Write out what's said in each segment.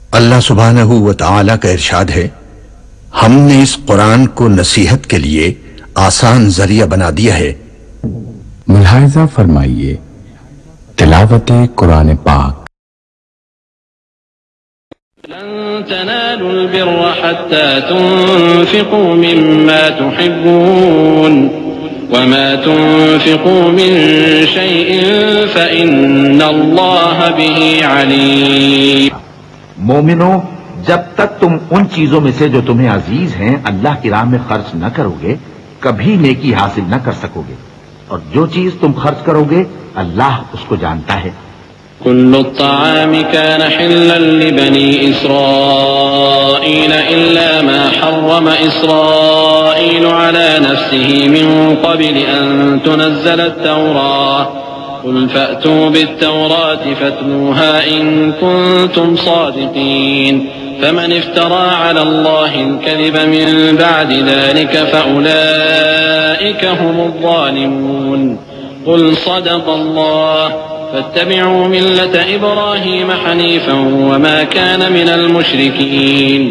अल्लाह सुब्हानहू व तआला का इरशाद है, हमने इस कुरान को नसीहत के लिए आसान जरिया बना दिया है। मुलाहिजा फरमाइए तिलावत कुरान पाक। लन तनालुल बिर्रा हत्ता तुनफिकू मिम्मा तुहिब्बून वमा तुनफिकू मिन शैइन फइन्नल्लाह बिही अलीम। मोमिनो, जब तक तुम उन चीजों में से जो तुम्हें अजीज हैं अल्लाह की राह में खर्च न करोगे, कभी नेकी हासिल न कर सकोगे। और जो चीज तुम खर्च करोगे अल्लाह उसको जानता है। कुल्लु त्ताआमि कान हिल्लन लिबनी इस्राईल इल्ला मा हर्रम इस्राईल अला नफ्सिही मिन क़ब्ल अन तुनज़्ज़ल अत-तौरात कुल फ़अतू बित-तौरात फ़त्लूहा इन कुन्तुम सादिक़ीन फमन इफ्तरा अला अल्लाहिल कज़िब मिन बअदि ज़ालिक फ़उलाइक हुमुज़-ज़ालिमून कुल सदक़ल्लाह फत्तबि'ू मिल्लत इब्राहीम हनीफ़न वमा कान मिनल मुश्रिकीन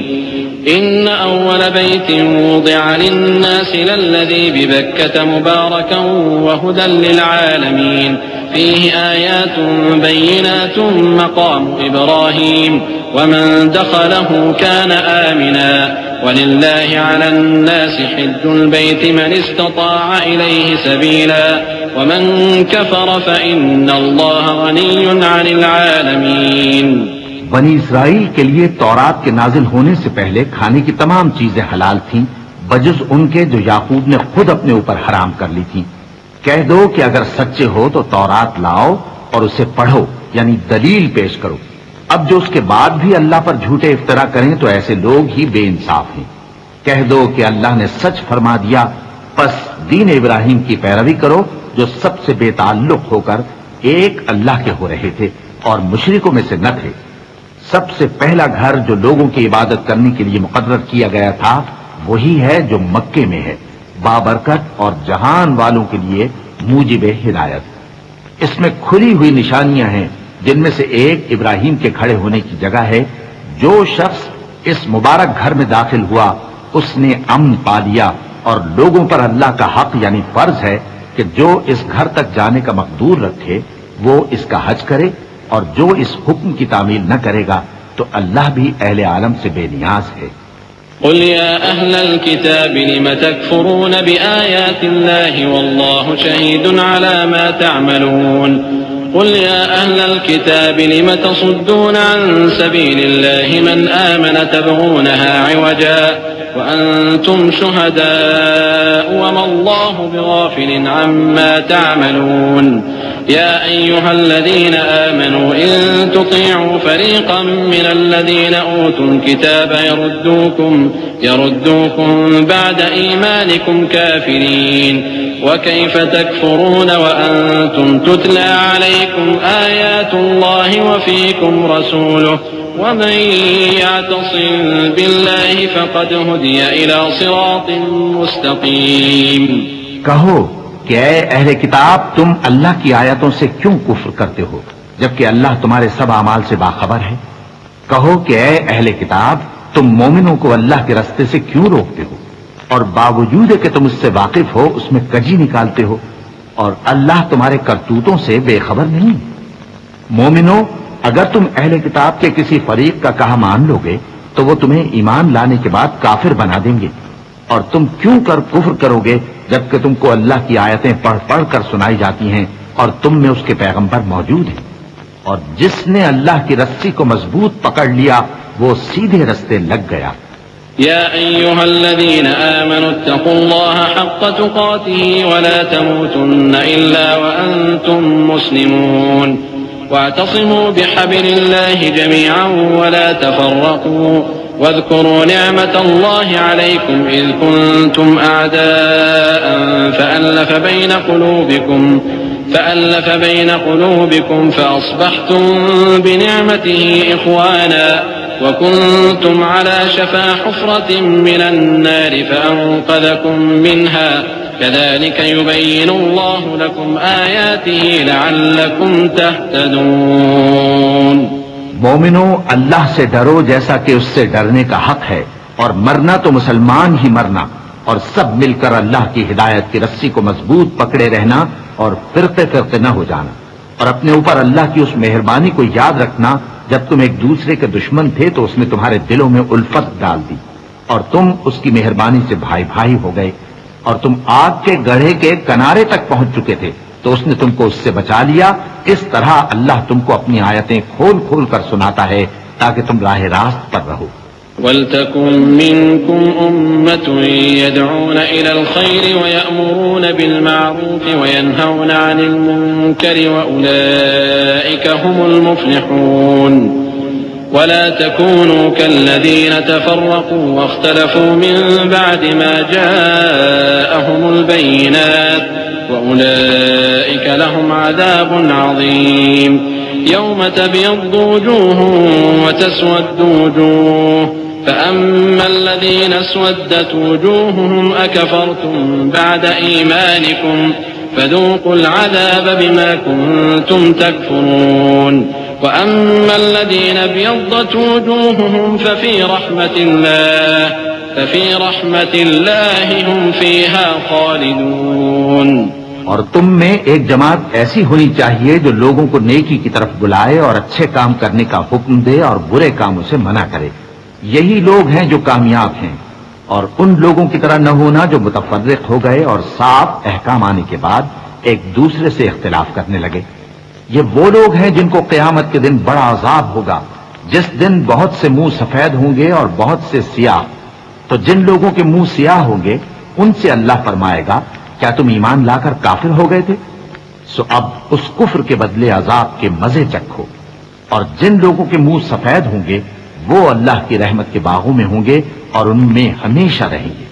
इन्न अव्वल बैतिन वुदिअ लिन्नासि लल्लज़ी बिबक्कत मुबारकन वहुदन लिलआलमीन फ़ीहि आयातुन बय्यिनातुन मक़ामु इब्राहीम वमन दख़लहु कान आमिना वलिल्लाहि अलन्नासि हिज्जुल बैति मन इस्तताअ इलैहि सबीला वमन कफ़र फ़इन्नल्लाह गनिय्युन अनिल आलमीन। बनी इसराइल के लिए तौरात के नाजिल होने से पहले खाने की तमाम चीजें हलाल थीं, बजुज़ उनके जो याकूब ने खुद अपने ऊपर हराम कर ली थीं। कह दो कि अगर सच्चे हो तो तौरात लाओ और उसे पढ़ो, यानी दलील पेश करो। अब जो उसके बाद भी अल्लाह पर झूठे इफ्तरा करें तो ऐसे लोग ही बेइंसाफ हैं। कह दो कि अल्लाह ने सच फरमा दिया, बस दीन इब्राहिम की पैरवी करो जो सबसे बेताल्लुक होकर एक अल्लाह के हो रहे थे और मुशरिकों में से न थे। सबसे पहला घर जो लोगों की इबादत करने के लिए मुकर्रर किया गया था वही है जो मक्के में है, बाबरकत और जहान वालों के लिए मूजिबे हिदायत। इसमें खुली हुई निशानियां हैं, जिनमें से एक इब्राहिम के खड़े होने की जगह है। जो शख्स इस मुबारक घर में दाखिल हुआ उसने अमन पा लिया और लोगों पर अल्लाह का हक यानी फर्ज है कि जो इस घर तक जाने का मकदूर रखे वो इसका हज करे, और जो इस हुक्म की तामील न करेगा तो अल्लाह भी अहले आलम से बेनियाज है। कुल या अहलल किताब लिम तकफुरून बिआयातिल्लाहि वल्लाहु शहीदुन अला मा तअमलून कुल या अहलल किताब लिम तसुद्दून अन सबीलिल्लाहि मन आमन तबगूनहा इवजा वअंतुम शुहदाअ वमा अल्लाहु बिगाफिलिन अम्मा तअमलून या अय्युहल्लज़ीना आमनू इन तुतीअू फरीक़न मिनल्लज़ीना ऊतुल किताब यरुद्दूकुम बअद ईमानिकुम काफिरीन वकैफ़ तकफ़ुरून वअंतुम तुतला अलैकुम आयातुल्लाहि वफ़ीकुम रसूलुहु वमन यअतसिम बिल्लाहि फ़क़द हुदिय इला सिरातिन मुस्तक़ीम। कहो कि ऐ अहले किताब, तुम अल्लाह की आयतों से क्यों कुफ्र करते हो जबकि अल्लाह तुम्हारे सब अमाल से बाखबर है। कहो कि ऐ अहले किताब, तुम मोमिनों को अल्लाह के रास्ते से क्यों रोकते हो और बावजूद कि तुम उससे वाकिफ हो उसमें कजी निकालते हो, और अल्लाह तुम्हारे करतूतों से बेखबर नहीं। मोमिनो, अगर तुम अहले किताब के किसी फरीक का कहा मान लोगे तो वो तुम्हें ईमान लाने के बाद काफिर बना देंगे, और तुम क्यों कर कुफ्र करोगे जबकि तुमको अल्लाह की आयतें पढ़ पढ़ कर सुनाई जाती हैं और तुम में उसके पैगंबर मौजूद हैं। और जिसने अल्लाह की रस्सी को मजबूत पकड़ लिया वो सीधे रास्ते लग गया। या अय्युहल्लज़ीना आमनू इत्तक़ुल्लाहा हक़्क़ तुक़ातिही वला तमूतुन्ना इल्ला वअंतुम मुस्लिमून वातसिमू बिहब्लिल्लाहि जमीअन वला तफ़र्रक़ू वाज़कुरू निअमतल्लाहि अलैकुम इज़ कुन्तुम अअदाअन فألف بين قلوبكم فأصبحتم بنعمته إخوانا وكنتم على شفا حفرة من النار فأنقذكم منها كذلك يبين الله لكم آياته لعلكم تهتدون। मोमिनो, अल्लाह से डरो जैसा कि उससे डरने का हक है, और मरना तो मुसलमान ही मरना, और सब मिलकर अल्लाह की हिदायत की रस्सी को मजबूत पकड़े रहना और फिरते फिरते न हो जाना। और अपने ऊपर अल्लाह की उस मेहरबानी को याद रखना, जब तुम एक दूसरे के दुश्मन थे तो उसने तुम्हारे दिलों में उल्फत डाल दी और तुम उसकी मेहरबानी से भाई भाई हो गए, और तुम आग के गड्ढे के किनारे तक पहुंच चुके थे तो उसने तुमको उससे बचा लिया। इस तरह अल्लाह तुमको अपनी आयतें खोल खोल कर सुनाता है ताकि तुम राह रास्त पर रहो। वल्तकुम मिनकुम उम्मतुन यदऊन इलल खैरि व यअमुरून बिल मारूफ व यनहौन अनिल मुनकरि व उलाइका हुमुल मुफ्लिहून वला तकूनू कल्लज़ीना तफर्रक़ू वख्तलफू मिन बअदि मा जाअहुमुल बय्यिनात व उलाइका लहुम अज़ाबुन अज़ीम यौम तब्यद्दु वुजूहुन व तस्वद्दु वुजूह فأما الذين اسودت وجوههم أكفرتم بعد إيمانكم فذوقوا العذاب بما كنتم تكفرون وأما الذين ابيضت وجوههم ففي رحمة الله هم فيها خالدون। और तुम में एक जमात ऐसी होनी चाहिए जो लोगों को नेकी की तरफ बुलाए और अच्छे काम करने का हुक्म दे और बुरे कामों से मना करे। यही लोग हैं जो कामयाब हैं। और उन लोगों की तरह न होना जो मुतफर्रिक हो गए और साफ अहकाम आने के बाद एक दूसरे से इख्तिलाफ करने लगे। ये वो लोग हैं जिनको क़यामत के दिन बड़ा अजाब होगा, जिस दिन बहुत से मुंह सफेद होंगे और बहुत से सियाह। तो जिन लोगों के मुंह सियाह होंगे उनसे अल्लाह फरमाएगा, क्या तुम ईमान लाकर काफिर हो गए थे? सो अब उस कुफ्र के बदले अजाब के मजे चखो। और जिन लोगों के मुंह सफेद होंगे वो अल्लाह की रहमत के बागों में होंगे और उनमें हमेशा रहेंगे।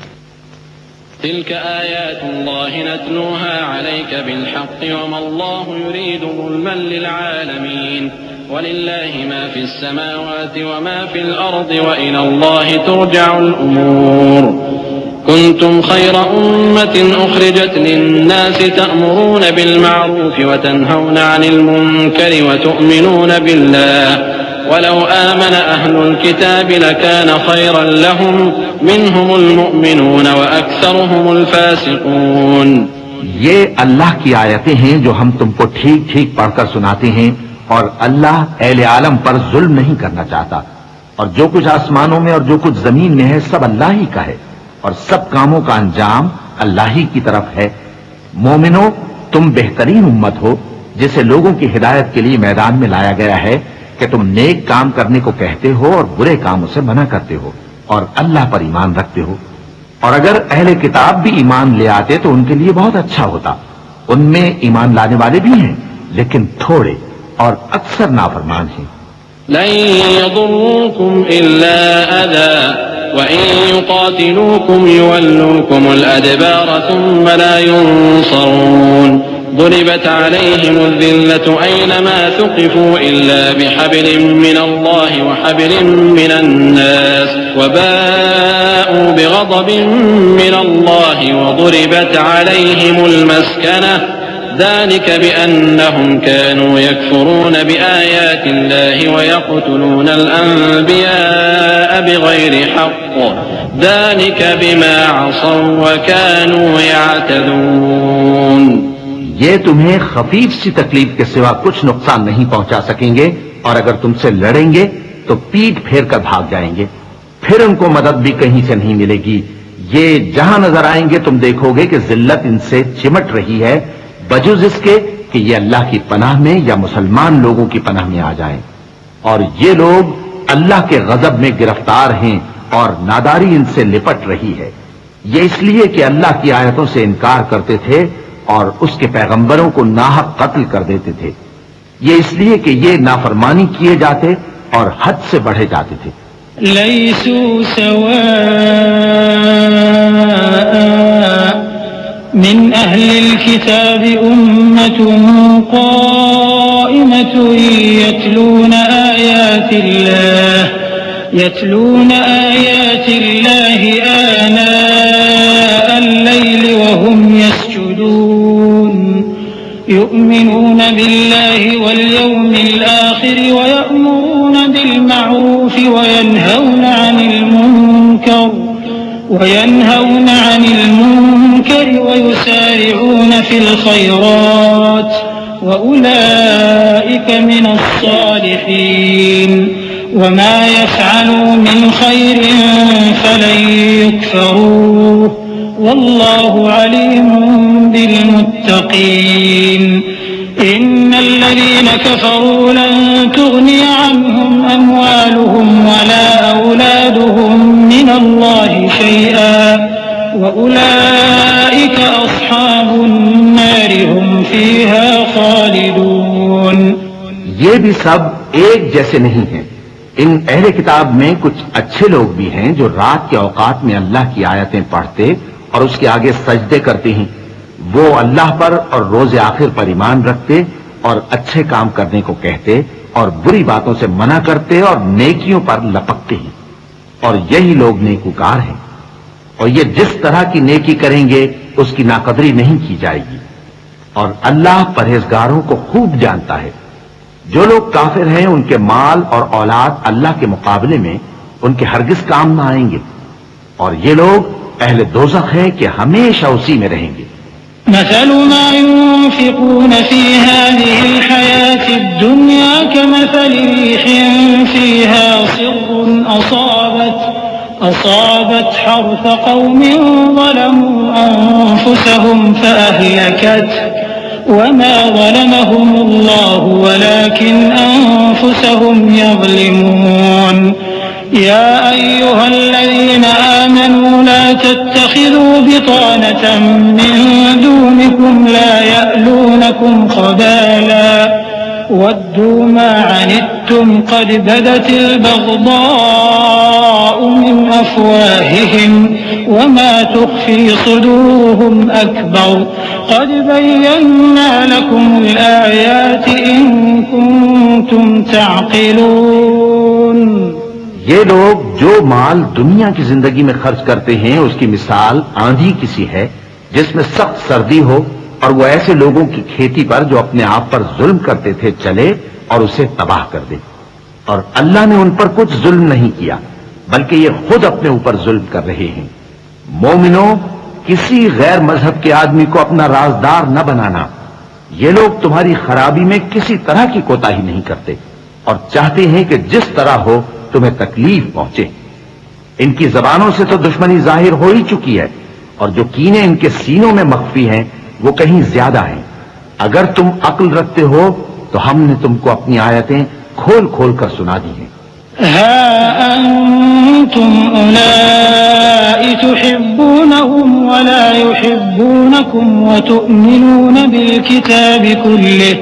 तिल्क आयातुल्लाहि नत्लूहा अलैका बिलहक्क वमल्लाहु युरीदु ज़ुल्मन लिलआलमीन वलिल्लाहि मा फिस समावाति वमा फिल अर्दि व इलल्लाहि तुरजअुल उमूर। कुंतुम खैरा उम्मतिन उखरिजत लिन्नासि तअमुरून बिलमारूफ व तनहौन अनिल मुनकरि व तुअमिनून बिल्लाह वलौ आमन अहलुल किताबि लकान खैरन लहुम मिनहुमुल मुअमिनून व अक्सरुहुमुल फासिकून। ये अल्लाह की आयतें हैं जो हम तुमको ठीक ठीक पढ़कर सुनाते हैं, और अल्लाह अहले आलम पर जुल्म नहीं करना चाहता, और जो कुछ आसमानों में और जो कुछ जमीन में है सब अल्लाह ही का है, और सब कामों का अंजाम अल्लाह ही की तरफ है। मोमिनो, तुम बेहतरीन उम्मत हो जिसे लोगों की हिदायत के लिए मैदान में लाया गया है कि तुम नेक काम करने को कहते हो और बुरे कामों से मना करते हो और अल्लाह पर ईमान रखते हो। और अगर अहले किताब भी ईमान ले आते तो उनके लिए बहुत अच्छा होता। उनमें ईमान लाने वाले भी हैं लेकिन थोड़े, और अक्सर नाफरमान हैं। लन यदुर्रुकुम इल्ला अज़ा व इन युक़ातिलूकुम युवल्लूकुमुल अदबार थुम्मा ला युनसरून। ضربت عليهم الذلة أينما ثقفوا إلا بحبل من الله وحبل من الناس وباءوا بغضب من الله وضربت عليهم المسكنة ذلك بأنهم كانوا يكفرون بآيات الله ويقتلون الأنبياء بغير حق ذلك بما عصوا وكانوا يعتدون। ये तुम्हें खफीफ सी तकलीफ के सिवा कुछ नुकसान नहीं पहुंचा सकेंगे, और अगर तुमसे लड़ेंगे तो पीठ फेर कर भाग जाएंगे, फिर उनको मदद भी कहीं से नहीं मिलेगी। ये जहां नजर आएंगे तुम देखोगे कि जिल्लत इनसे चिमट रही है, बजुज इसके कि ये अल्लाह की पनाह में या मुसलमान लोगों की पनाह में आ जाएं। और ये लोग अल्लाह के गजब में गिरफ्तार हैं और नादारी इनसे लिपट रही है। ये इसलिए कि अल्लाह की आयतों से इनकार करते थे और उसके पैगंबरों को नाहक कत्ल कर देते थे। ये इसलिए कि ये नाफरमानी किए जाते और हद से बढ़े जाते थे। लैसू सवाअ मिन अहलिल किताबि उम्मतुन क़ाइमतुन यतलून आयातिल्लाहि आनाअल लैलि व हुम यस्जुदून युमिनून बिल्लाहि वल यौमिल आखिर व यअमुरून بالمعروف وينهون عن المنكر ويسارعون في الخيرات وأولئك من الصالحين وما يفعلوا من خير فلن يكفروه والله عليم بالمتقين إن الذين كفروا لن تغني عنهم أموالهم ولا أولادهم من الله شيئا وأولئك أصحاب النار هم فيها خالدون। ये भी सब एक जैसे नहीं हैं। इन अहले किताब में कुछ अच्छे लोग भी हैं जो रात के औकात में अल्लाह की आयतें पढ़ते और उसके आगे सजदे करते हैं। वो अल्लाह पर और रोज आखिर पर ईमान रखते और अच्छे काम करने को कहते और बुरी बातों से मना करते और नेकियों पर लपकते हैं और यही लोग नेकूकार हैं। और ये जिस तरह की नेकी करेंगे उसकी नाकदरी नहीं की जाएगी और अल्लाह परहेजगारों को खूब जानता है। जो लोग काफिर हैं उनके माल और औलाद अल्लाह के मुकाबले में उनके हरगिज काम न आएंगे और ये लोग अहले दोज़ख हैं कि हमेशा उसी में रहेंगे। مثل ما ينفقون في هذه الحياة الدنيا كمثل ريح فيها صر أصابت حرث قوم ظلموا أنفسهم فأهلكته وما ظلمهم الله ولكن أنفسهم يظلمون يا أيها الذين آمنوا لا تتخذوا بطانة من دونكم لا يألونكم خبالا ودوا ما عنتم قد بدت البغضاء من أفواههم وما تخفي صدورهم أكبر قد بينا لكم الآيات إن كنتم تعقلون। ये लोग जो माल दुनिया की जिंदगी में खर्च करते हैं उसकी मिसाल आंधी किसी है जिसमें सख्त सर्दी हो और वो ऐसे लोगों की खेती पर जो अपने आप पर जुल्म करते थे चले और उसे तबाह कर दे। और अल्लाह ने उन पर कुछ जुल्म नहीं किया बल्कि ये खुद अपने ऊपर जुल्म कर रहे हैं। मोमिनो, किसी गैर मजहब के आदमी को अपना राजदार न बनाना। ये लोग तुम्हारी खराबी में किसी तरह की कोताही नहीं करते और चाहते हैं कि जिस तरह हो तुम्हें तकलीफ पहुंचे। इनकी जबानों से तो दुश्मनी जाहिर हो ही चुकी है और जो कीने इनके सीनों में मख्फी हैं वो कहीं ज्यादा हैं। अगर तुम अक्ल रखते हो तो हमने तुमको अपनी आयतें खोल खोल कर सुना दी हैं। हा अंतुम उलाई तुहिब्बूनहुम वला युहिब्बूनकुम व तु'मिनून बिल किताबि कुल्लिहि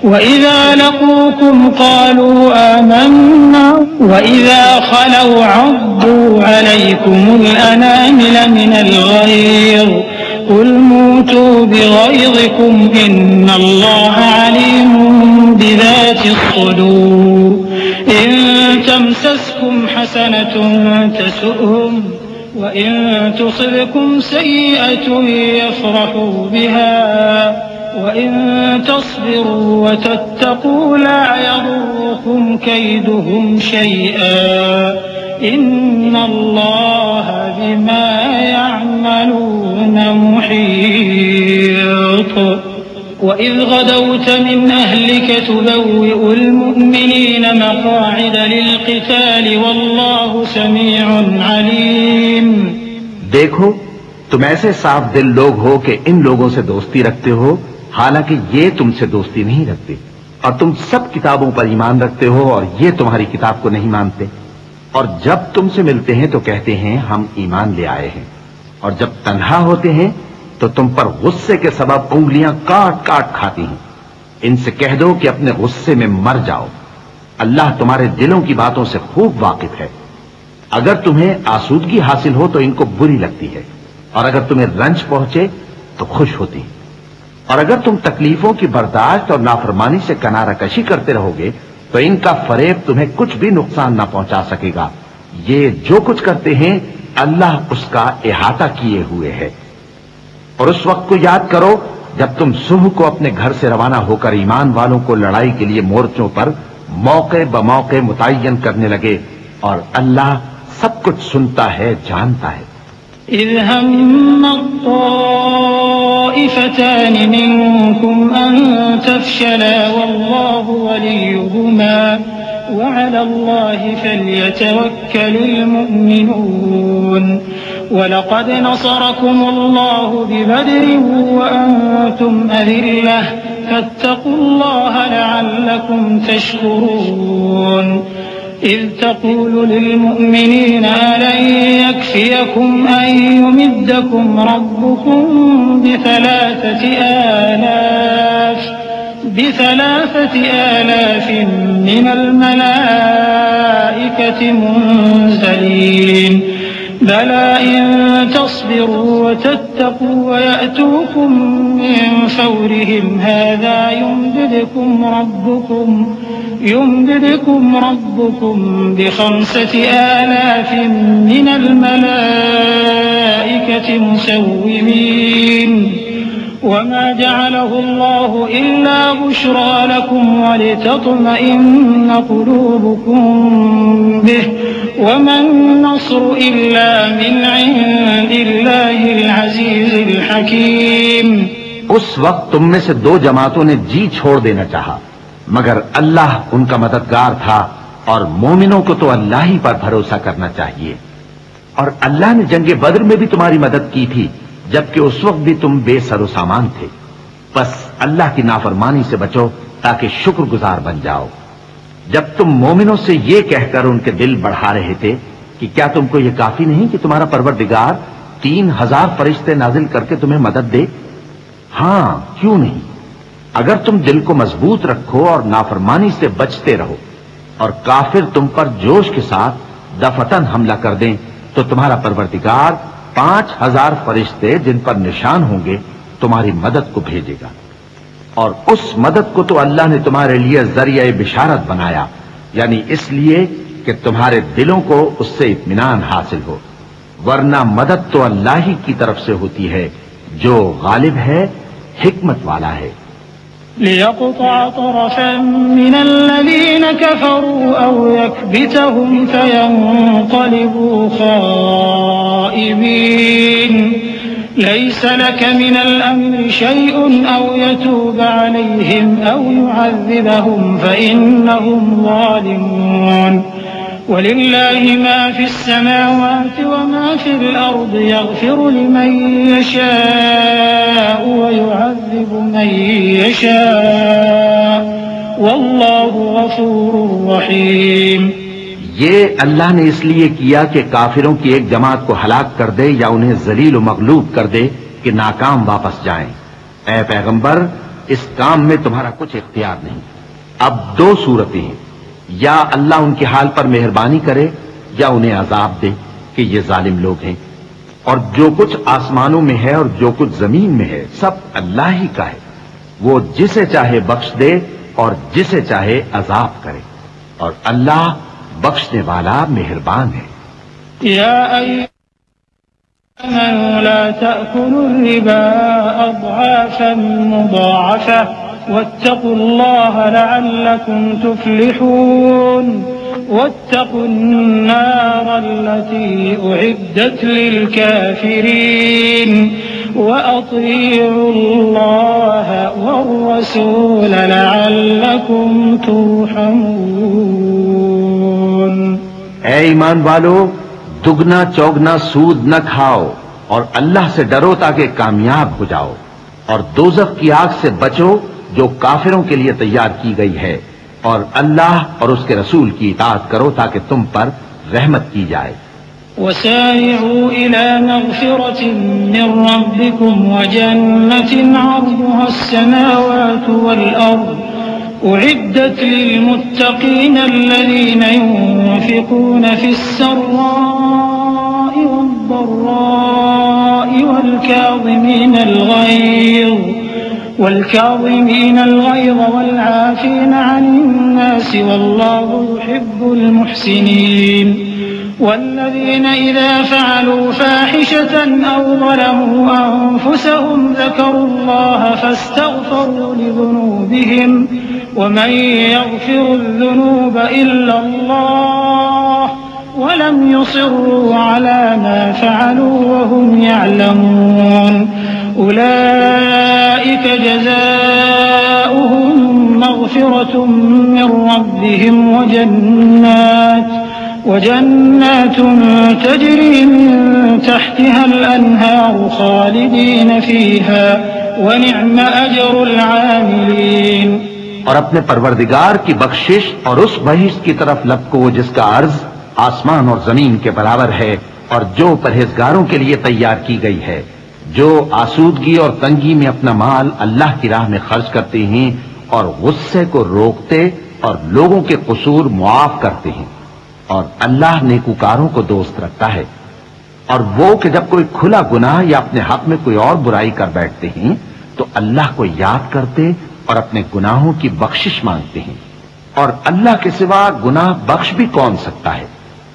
وإذا لقوكم قالوا آمنا وإذا خلوا عضوا عليكم الأنامل من الغيظ قل موتوا بغيظكم إن الله عليم بذات الصدور إن تمسسكم حسنة تسؤهم وإن تصبكم سيئة يفرحوا بها وإن تصبروا وتتقوا لا يضركم كيدهم شيئا إن الله بما يعملون محيط وإذ غدوت من أهلك تبوئ المؤمنين مقاعد للقتال والله سميع عليم। देखो, तुम ऐसे साफ दिल लोग हो कि इन लोगों से दोस्ती रखते हो हालांकि ये तुमसे दोस्ती नहीं रखते और तुम सब किताबों पर ईमान रखते हो और ये तुम्हारी किताब को नहीं मानते। और जब तुमसे मिलते हैं तो कहते हैं हम ईमान ले आए हैं और जब तन्हा होते हैं तो तुम पर गुस्से के सबब उंगलियां काट काट खाती हैं। इनसे कह दो कि अपने गुस्से में मर जाओ। अल्लाह तुम्हारे दिलों की बातों से खूब वाकिफ है। अगर तुम्हें आसूदगी हासिल हो तो इनको बुरी लगती है और अगर तुम्हें रंज पहुंचे तो खुश होती है। और अगर तुम तकलीफों की बर्दाश्त और नाफरमानी से किनारा कशी करते रहोगे तो इनका फरेब तुम्हें कुछ भी नुकसान ना पहुंचा सकेगा। ये जो कुछ करते हैं अल्लाह उसका इहाता किए हुए है। और उस वक्त को याद करो जब तुम सुबह को अपने घर से रवाना होकर ईमान वालों को लड़ाई के लिए मोर्चों पर मौके बमौके मुतय्यन करने लगे और अल्लाह सब कुछ सुनता है, जानता है। इज़ हम्मत ताइफ़तान मिनकुम अन तफ़शला वल्लाहु वलियुहुमा वअलल्लाहि फल्यतवक्कलिल मुमिनून वलक़द नसरकुमुल्लाहु बिबद्रिन वअंतुम अज़िल्लह फत्तक़ुल्लाह लअल्लकुम तशकुरून إذ تقول للمؤمنين ألن يكفيكم أن يمدكم ربكم بثلاثة آلاف من الملائكة منزلين بلى إن تصبروا وتتقوا ويأتوكم من فورهم هذا يمددكم ربكم ب5 آلاف من الملائكة مسومين وما جعله الله إلا بشرى لكم ولتطمئن قلوبكم به وما النصر إلا من عند الله العزيز الحكيم। उस वक्त तुम में से 2 जमातों ने जी छोड़ देना चाहा, मगर अल्लाह उनका मददगार था और मोमिनों को तो अल्लाह ही पर भरोसा करना चाहिए। और अल्लाह ने जंगे बद्र में भी तुम्हारी मदद की थी, जबकि उस वक्त भी तुम बेसरो सामान थे। बस अल्लाह की नाफरमानी से बचो ताकि शुक्रगुजार बन जाओ। जब तुम मोमिनों से ये कहकर उनके दिल बढ़ा रहे थे कि क्या तुमको ये काफी नहीं कि तुम्हारा परवरदिगार 3000 फरिश्ते नाजिल करके तुम्हें मदद दे? हां, क्यों नहीं। अगर तुम दिल को मजबूत रखो और नाफरमानी से बचते रहो और काफिर तुम पर जोश के साथ दफतन हमला कर दें, तो तुम्हारा परवरदिगार 5000 फरिश्ते जिन पर निशान होंगे तुम्हारी मदद को भेजेगा। और उस मदद को तो अल्लाह ने तुम्हारे लिए जरिया बिशारत बनाया, यानी इसलिए कि तुम्हारे दिलों को उससे इत्मीनान हासिल हो, वरना मदद तो अल्लाह ही की तरफ से होती है जो गालिब है, हिकमत वाला है। लियक़्तअ तरफ़न मिनल्लज़ीन कफ़रू औ यकबितहुम फ़यन्क़लिबू ख़ाइबीन लैस लक मिनल अम्रि शैउन औ यतूब अलैहिम औ युअज़्ज़िबहुम फ़इन्नहुम ज़ालिमून वलिल्लाहि मा फ़िस्समावाति व मा फ़िल अर्दि यग़फ़िरु लिमन यशाअ व युअज़्ज़िबु मन यशाअ वल्लाहु गफ़ूरुर रहीम। ये अल्लाह ने इसलिए किया कि काफिरों की एक जमात को हलाक कर दे या उन्हें जलील व मगलूब कर दे कि नाकाम वापस जाएं। ऐ पैगंबर, इस काम में तुम्हारा कुछ इख्तियार नहीं। अब 2 सूरतें हैं, या अल्लाह उनके हाल पर मेहरबानी करे या उन्हें अजाब दे कि ये जालिम लोग हैं। और जो कुछ आसमानों में है और जो कुछ जमीन में है सब अल्लाह ही का है। वो जिसे चाहे बख्श दे और जिसे चाहे अजाब करे, और अल्लाह बख्शने वाला मेहरबान है। या अय्युहल्लज़ीना ला तअकुलु रिबा अज़आफ़न मुज़ाअफ़ा वत्तक़ुल्लाह लअल्लकुम तुफ़्लिहून वत्तक़ुन्नार अल्लती उइद्दत लिलकाफ़िरीन वअतीउल्लाह वर्रसूल लअल्लकुम तुरहमून। ऐ ईमान वालो, दुगना चौगना सूद न खाओ और अल्लाह से डरो ताकि कामयाब हो जाओ, और दोज़ख की आग से बचो जो काफिरों के लिए तैयार की गई है, और अल्लाह और उसके रसूल की इताअत करो ताकि तुम पर रहमत की जाए। वसारिऊ इला मग़फ़िरतिन मिन रब्बिकुम व जन्नतिन अर्दुहा अस्समावातु वल अर्द उइद्दत लिलमुत्तक़ीन अल्लज़ीना युन्फ़िक़ूना फ़िस्सर्रा'i वद्दर्रा'i والكاظمين الغيظ والعافين عن الناس والله يحب المحسنين والذين إذا فعلوا فاحشة أو ظلموا أنفسهم ذكروا الله فاستغفروا لذنوبهم वमन यग़फिरुज़्ज़ुनूब इल्लल्लाह वलम युसिर्रू अला मा फ़अलू वहुम यअलमून उलाइक जज़ाउहुम मग़फ़िरतुम मिन रब्बिहिम वजन्नात तजरी मिन तहतिहल अन्हार खालिदीन फ़ीहा वनिअम अजरुल आमिलीन। और अपने परवरदिगार की बख्शिश और उस बहिश्त की तरफ लपको जिसका अर्ज आसमान और जमीन के बराबर है और जो परहेजगारों के लिए तैयार की गई है, जो आसूदगी और तंगी में अपना माल अल्लाह की राह में खर्च करते हैं और गुस्से को रोकते और लोगों के कसूर मुआफ करते हैं। और अल्लाह नेकूकारों को दोस्त रखता है। और वो कि जब कोई खुला गुनाह या अपने हक में कोई और बुराई कर बैठते हैं तो अल्लाह को याद करते और अपने गुनाहों की बख्शिश मांगते हैं। और अल्लाह के सिवा गुनाह बख्श भी कौन सकता है,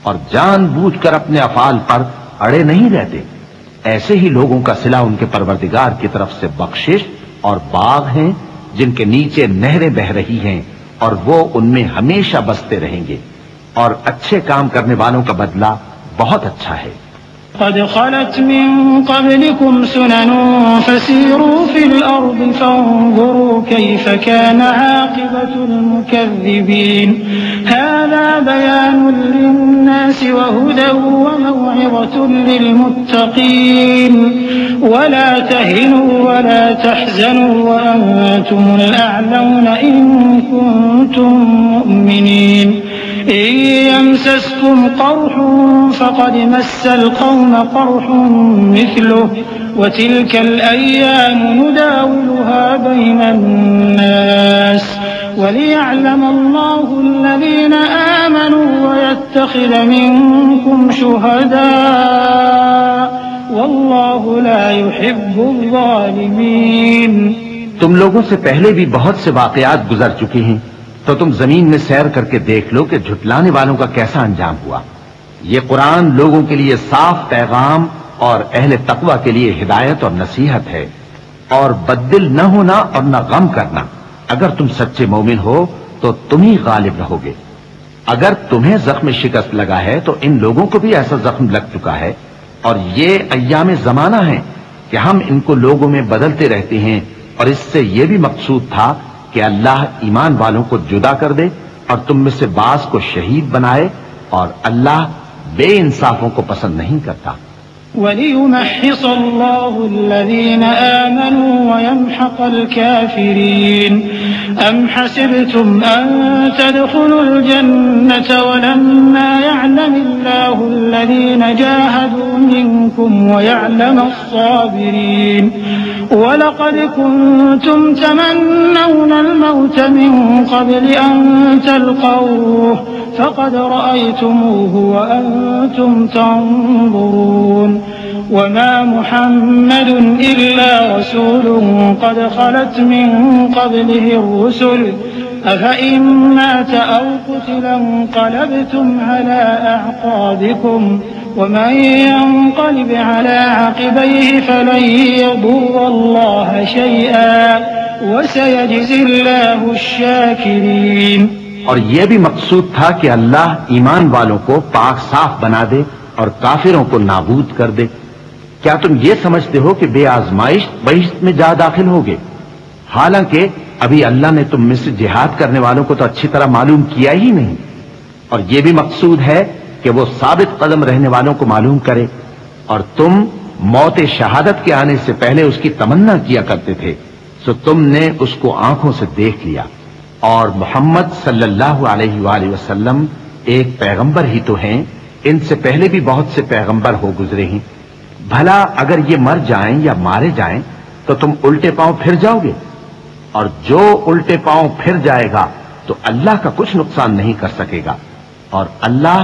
और जानबूझकर अपने अफाल पर अड़े नहीं रहते। ऐसे ही लोगों का सिला उनके परवरदिगार की तरफ से बख्शिश और बाग हैं जिनके नीचे नहरें बह रही हैं और वो उनमें हमेशा बसते रहेंगे। और अच्छे काम करने वालों का बदला बहुत अच्छा है। क़द ख़लत मिन क़ब्लिकुम सुननुन फ़सीरू फ़िल अर्ज़ि फ़न्ज़ुरू कैफ़ कान आक़िबतुल मुकज़्ज़िबीन हाज़ा बयानुन लिन्नासि व हुदन व मौइज़तुन लिलमुत्तक़ीन वला तहिनू वला तहज़नू व अंतुमुल अअलौना इन कुन्तुम मुअ्मिनीन इन यमसस्कुम क़र्हुन फ़क़द मस्सल क़ौम क़र्हुन मिस्लुहु व तिल्कल अय्यामु नुदाविलुहा बैनन्नास वलियअलम अल्लाहु अल्लज़ीना आमनू व यत्तख़िज़ मिनकुम शुहदा वल्लाहु ला युहिब्बुज़ ज़ालिमीन। तुम लोगों से पहले भी बहुत से वाक़यात गुजर चुके हैं, तो तुम जमीन में सैर करके देख लो कि झुटलाने वालों का कैसा अंजाम हुआ। ये कुरान लोगों के लिए साफ पैगाम और अहले तकवा के लिए हिदायत और नसीहत है। और बद्दिल न होना और न गम करना। अगर तुम सच्चे मोमिन हो तो तुम ही गालिब रहोगे। अगर तुम्हें जख्म शिकस्त लगा है तो इन लोगों को भी ऐसा जख्म लग चुका है। और ये अय्याम जमाना है कि हम इनको लोगों में बदलते रहते हैं। और इससे यह भी मकसूद था कि अल्लाह ईमान वालों को जुदा कर दे और तुम में से बास को शहीद बनाए। और अल्लाह बेइंसाफों को पसंद नहीं करता। वलियुमहिसल्लाहु अल्लज़ीना आमनू व यमहक़ल काफ़िरीन अम हसिबतुम अन तदख़ुलुल जन्नत वलम्मा यअलमिल्लाहु अल्लज़ीना जाहदू मिनकुम व यअलमस साबिरीन वलक़द कुन्तुम तमन्नौनल मौत मिन क़ब्लि अन तल्क़ौहु फ़क़द रअयतुमूहु व अंतुम तंज़ुरून वमा मुहम्मदुन इल्ला रसूलुन क़द ख़लत मिन क़ब्लिहि रुसुल अफ़इन मात औ क़ुतिला इंक़लबतुम अला अअक़ाबिकुम वमन यंक़लिब अला अक़बैहि फ़लन यदुर्रल्लाह शैअन वसयजज़िल्लाहु अश-शाकिरीन। और यह भी मकसूद था कि अल्लाह ईमान वालों को पाक साफ बना दे और काफिरों को नाबूद कर दे। क्या तुम ये समझते हो कि बेआजमाइश बहिश्त में जा दाखिल होगे? हालांकि अभी अल्लाह ने तुम में से जिहाद करने वालों को तो अच्छी तरह मालूम किया ही नहीं। और यह भी मकसूद है कि वो साबित कदम रहने वालों को मालूम करे। और तुम मौत शहादत के आने से पहले उसकी तमन्ना किया करते थे, सो तुमने उसको आंखों से देख लिया। और मोहम्मद सल्लल्लाहु अलैहि वसल्लम एक पैगंबर ही तो हैं, इनसे पहले भी बहुत से पैगंबर हो गुजरे हैं। भला अगर ये मर जाएं या मारे जाएं तो तुम उल्टे पांव फिर जाओगे? और जो उल्टे पांव फिर जाएगा तो अल्लाह का कुछ नुकसान नहीं कर सकेगा। और अल्लाह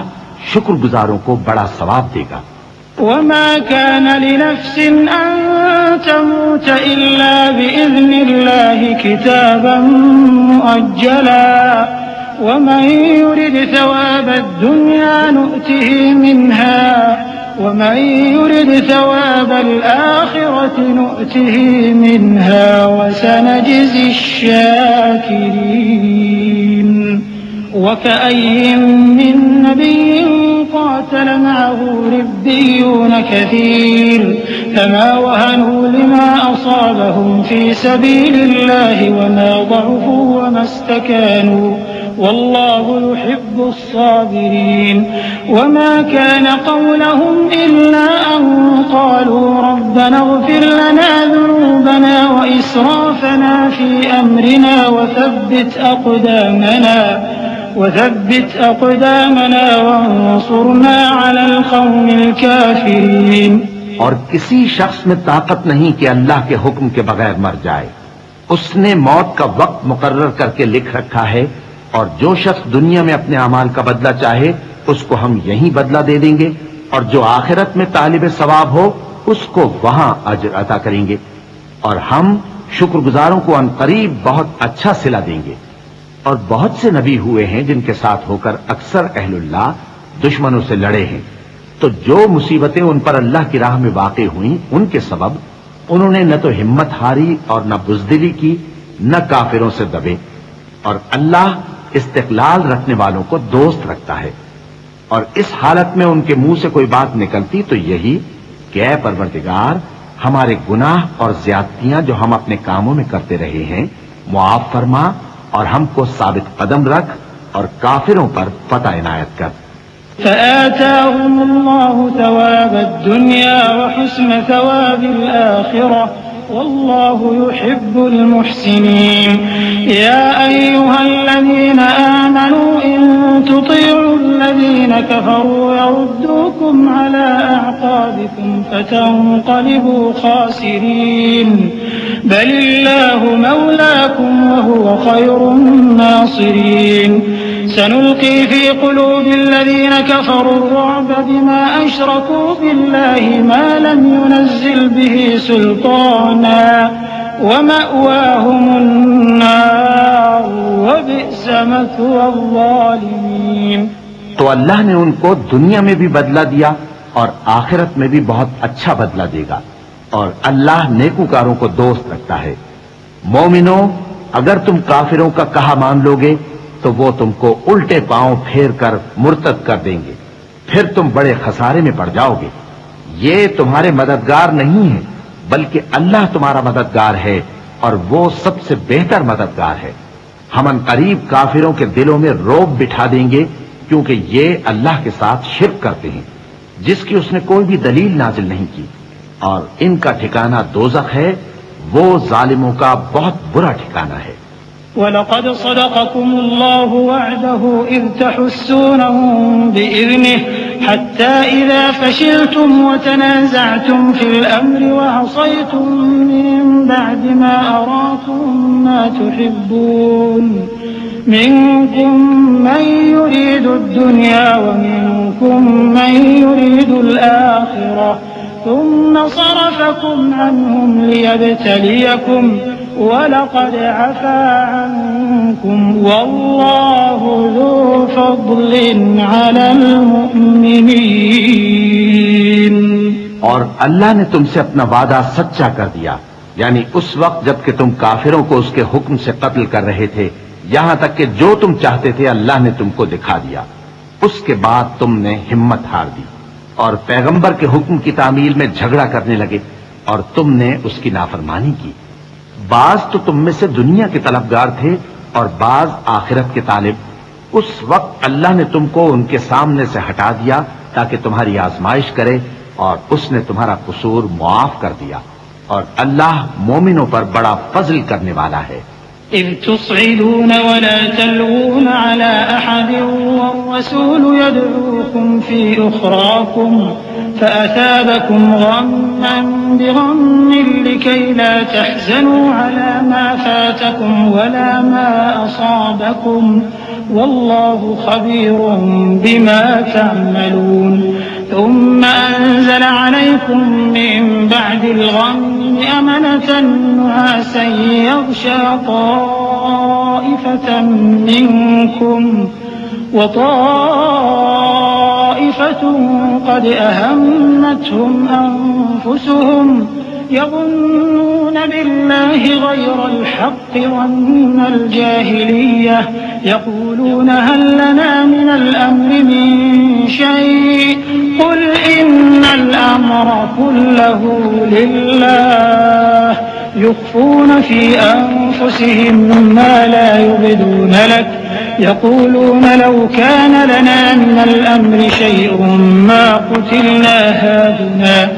शुक्रगुजारों को बड़ा सवाब देगा। वमा कान लिनफ्सिन अन तमूत इल्ला बिइज़्निल्लाहि किताबन मुअज्जला वमन युरिद थवाबद दुन्या नुअतिहि मिन्हा वमन युरिद सवाबल आखिरति नुअतिही मिन्हा वसनजिज़ि शाकिरीन। वकअय्यिन मिन नबिय्यिन क़ातल मअहू रिब्बियून कसीर फमा वहनू लिमा असाबहुम फ़ी सबीलिल्लाहि वमा ज़अफ़ू वमा इस्तकानू वल्लाहु युहिब्बुस्साबिरीन। वमा कान क़ौलहुम इल्ला अन क़ालू रब्बना इग़फ़िर लना ज़ुनूबना व इसराफ़ना फ़ी अम्रिना वथब्बित अक़दामना वंसुरना अलल क़ौमिल काफ़िरीन। और किसी शख्स में ताकत नहीं कि अल्लाह के हुक्म के बगैर मर जाए। उसने मौत का वक्त मुकर्रर करके लिख रखा है, और जो शख्स दुनिया में अपने अमाल का बदला चाहे उसको हम यही बदला दे देंगे, और जो आखिरत में तालिब सवाब हो उसको वहां अजर अता करेंगे। और हम शुक्रगुजारों को अनकरीब बहुत अच्छा सिला देंगे। और बहुत से नबी हुए हैं जिनके साथ होकर अक्सर अहलुल्लाह दुश्मनों से लड़े हैं, तो जो मुसीबतें उन पर अल्लाह की राह में वाक़े हुई उनके सबब उन्होंने न तो हिम्मत हारी और न बुज़दिली की, न काफिरों से दबे। और अल्लाह इस्तिक़लाल रखने वालों को दोस्त रखता है। और इस हालत में उनके मुंह से कोई बात निकलती तो यही कि ऐ परवरदिगार, हमारे गुनाह और ज्यादतियां जो हम अपने कामों में करते रहे हैं मुआफ फरमा, और हमको साबित कदम रख, और काफिरों पर फतह इनायत कर। फ़आताहुमुल्लाहु सवाबद दुनिया व हुस्न सवाबिल आखिरह वल्लाहु युहिब्बुल मुहसिनीन। या अय्युहल्लज़ीना आमनू इन तुतीउल्लज़ीना कफ़रू यरुद्दूकुम अला अअक़ाबिकुम फतंक़लिबू ख़ासिरीन। बलिल्लाहु मौलाकुम वहुव खैरुन नासिरीन। सनुल्क़ी फ़ी क़ुलूबिल्लज़ीना कफ़रू अर्रुअब बिमा अशरकू बिल्लाहि मा लम युनज़्ज़िल बिही सुल्ताना वमअवाहुमुन्नार वबि'स मथवज़्ज़ालिमीन। तो अल्लाह ने उनको दुनिया में भी बदला दिया और आखिरत में भी बहुत अच्छा बदला देगा, और अल्लाह नेकूकारों को दोस्त रखता है। मोमिनो, अगर तुम काफिरों का कहा मान लोगे तो वो तुमको उल्टे पांव फेर कर मुर्तद कर देंगे, फिर तुम बड़े खसारे में पड़ जाओगे। ये तुम्हारे मददगार नहीं है, बल्कि अल्लाह तुम्हारा मददगार है, और वो सबसे बेहतर मददगार है। हम अनकरीब काफिरों के दिलों में रौब बिठा देंगे, क्योंकि ये अल्लाह के साथ शिर्क करते हैं जिसकी उसने कोई भी दलील नाजिल नहीं की, और इनका ठिकाना दोज़ख है। वो जालिमों का बहुत बुरा ठिकाना है। वलक़द सदक़कुमुल्लाहु वअदहु इज़ तहुस्सूनहुम बिइज़निहि हत्ता इज़ा फशिलतुम वतनाज़अतुम फिल अम्रि वअसयतुम मिन बअदि मा अराकुम मा तुहिब्बून मिनकुम मन युरीदु दुनिया व मिनकुम मन युरीदुल आखिरह थुम्म सरफकुम अन्हुम लियब्तलियकुम वलक़द अफ़ा अन्कुम वल्लाहु ज़ू फ़ज़्लिन अलल मुअमिनीन। और अल्लाह ने तुमसे अपना वादा सच्चा कर दिया, यानी उस वक्त जबकि तुम काफिरों को उसके हुक्म से कत्ल कर रहे थे, यहां तक कि जो तुम चाहते थे अल्लाह ने तुमको दिखा दिया। उसके बाद तुमने हिम्मत हार दी और पैगंबर के हुक्म की तामील में झगड़ा करने लगे, और तुमने उसकी नाफरमानी की। बाज तो तुम में से दुनिया के तलबगार थे और बाज आखिरत के तालिब। उस वक्त अल्लाह ने तुमको उनके सामने से हटा दिया ताकि तुम्हारी आजमाइश करे, और उसने तुम्हारा कसूर मुआफ कर दिया, और अल्लाह मोमिनों पर बड़ा फजल करने वाला है। इज़ तुस्इदून वला तलवून अला अहदिन वर्रसूल यदऊकुम फी उखराकुम फअसाबकुम गम्मन बिगम्मिन लिकई ला तहज़नू अला मा फातकुम वला मा असाबकुम वल्लाहु खबीरुम बिमा तअमलून। ثم أنزل عليكم من بعد الغم أمنة نعاسا يغشى طائفة منكم وطائفة طائفة قد أهمتهم أنفسهم يظنون بالله غير الحق ظن الجاهلية يقولون هل لنا من الأمر من شيء قل إن الأمر كله لله يخفون في أنفسهم ما لا يبدون لك يقولون لو كان لنا من الأمر شيء ما قتلنا هاهنا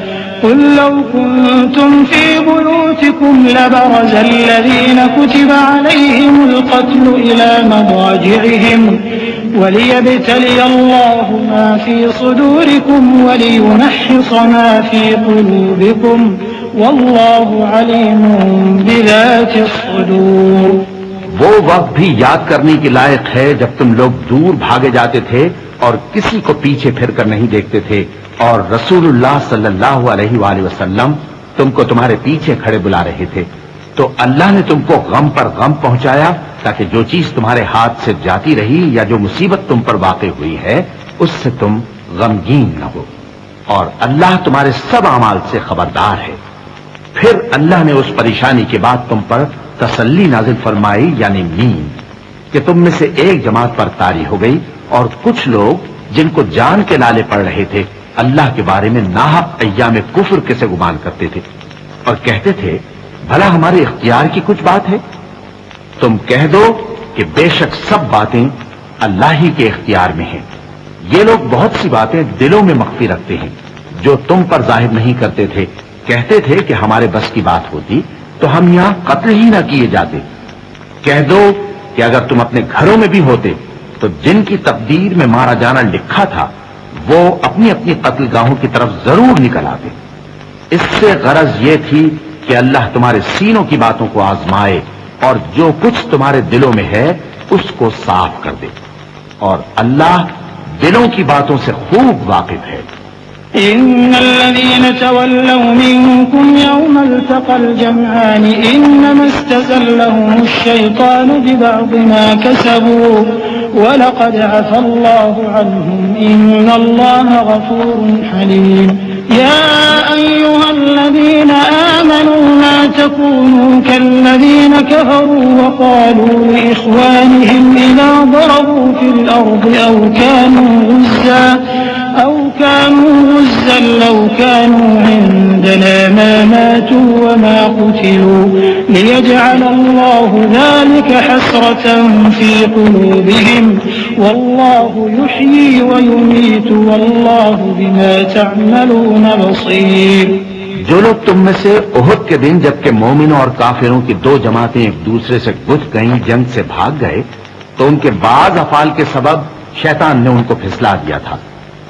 قل لو كنتم في بيوتكم لبرز الذين كتب عليهم القتل إلى مضاجعهم وليبتلي الله ما في صدوركم وليمحص ما في قلوبكم والله عليم بذات الصدور। वो वक्त भी याद करने के लायक है जब तुम लोग दूर भागे जाते थे और किसी को पीछे फिरकर नहीं देखते थे और रसूलुल्लाह सल्लल्लाहु अलैहि वसल्लम तुमको तुम्हारे पीछे खड़े बुला रहे थे, तो अल्लाह ने तुमको गम पर गम पहुंचाया ताकि जो चीज तुम्हारे हाथ से जाती रही या जो मुसीबत तुम पर वाक़ हुई है उससे तुम गमगीन न हो, और अल्लाह तुम्हारे सब अमाल से खबरदार है। फिर अल्लाह ने उस परेशानी के बाद तुम पर तसल्ली नाजिल फरमाई यानी नींद कि तुम में से एक जमात पर तारी हो गई और कुछ लोग जिनको जान के लाले पड़ रहे थे अल्लाह के बारे में नाहक अय्याम कुफ्र के से गुमान करते थे और कहते थे भला हमारे इख्तियार की कुछ बात है। तुम कह दो कि बेशक सब बातें अल्लाह ही के इख्तियार में हैं। ये लोग बहुत सी बातें दिलों में मख्फी रखते हैं जो तुम पर जाहिर नहीं करते थे। कहते थे कि हमारे बस की बात होती तो हम यहां कत्ल ही ना किए जाते। कह दो कि अगर तुम अपने घरों में भी होते तो जिनकी तकदीर में मारा जाना लिखा था वो अपनी अपनी कत्लगाहों की तरफ जरूर निकल आते। इससे गरज ये थी कि अल्लाह तुम्हारे सीनों की बातों को आजमाए और जो कुछ तुम्हारे दिलों में है उसको साफ कर दे, और अल्लाह दिलों की बातों से खूब वाकिफ है। इन्नल्लज़ीन तवल्लव मिनकुम यौमल तक़ल जमआन इन्नमा इस्तज़ल्लहुमुश्शैतानु बिबअज़ मा कसबू वलक़द अफ़ल्लाहु अन्हुम इन्नल्लाहा गफ़ूरुन हलीम। या अय्युहल्लज़ीन आमनू ला तकूनू कल्लज़ीन कफ़रू वक़ालू लिइख़वानिहिम इज़ा ضربू फ़िल अर्ज़ि أو كانوا غزا لو كانوا عندنا ما ماتوا وما قتلوا ليجعل الله ذلك حسرة في قلوبهم والله يحيي ويميت والله بما تعملون बसीर। जो लोग तुम में से उहुद के दिन जबकि मोमिनों और काफिरों की दो जमातें एक दूसरे से गुथ गईं, जंग से भाग गए, तो उनके बाज अफाल के सबब शैतान ने उनको फिसला दिया था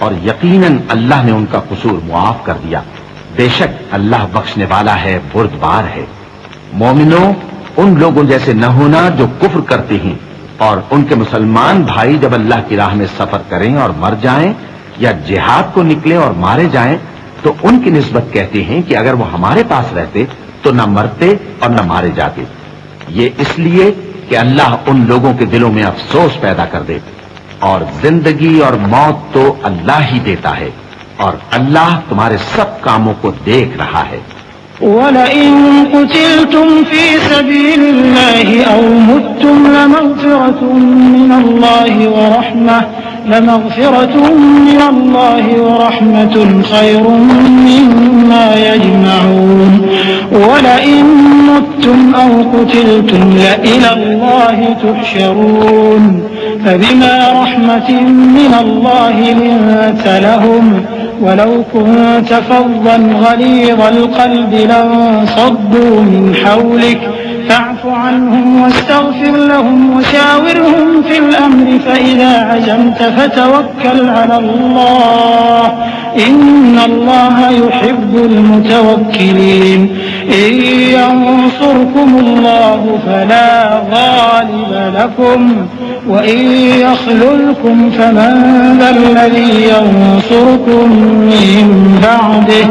और यकीनन अल्लाह ने उनका कसूर मुआफ कर दिया। बेशक अल्लाह बख्शने वाला है, बुर्दबार है। मोमिनों, उन लोगों जैसे न होना जो कुफ्र करते हैं और उनके मुसलमान भाई जब अल्लाह की राह में सफर करें और मर जाएं या जिहाद को निकले और मारे जाएं तो उनकी निस्बत कहते हैं कि अगर वो हमारे पास रहते तो न मरते और न मारे जाते। ये इसलिए कि अल्लाह उन लोगों के दिलों में अफसोस पैदा कर दे, और जिंदगी और मौत तो अल्लाह ही देता है और अल्लाह तुम्हारे सब कामों को देख रहा है। वलइन कुतिलतुम फी सबीलिल्लाहि औ मुत्तुम लमग़फ़िरतुम मिनल्लाहि व रहमतुन खैरुम मिम्मा यजमऊन। वलइन मुत्तुम औ कुतिलतुम लइलल्लाहि तुहशरून فبما رحمة من الله لنت لهم ولو كنت فظا غليظ القلب لانصدوا من حولك فاعف عنهم واستغفر لهم وشاورهم في الأمر فإذا عزمت فتوكل على الله إن الله يحب المتوكلين। إن ينصركم الله فلا غالب لكم وإن يخذلكم فمن ذا الذي ينصركم من بعده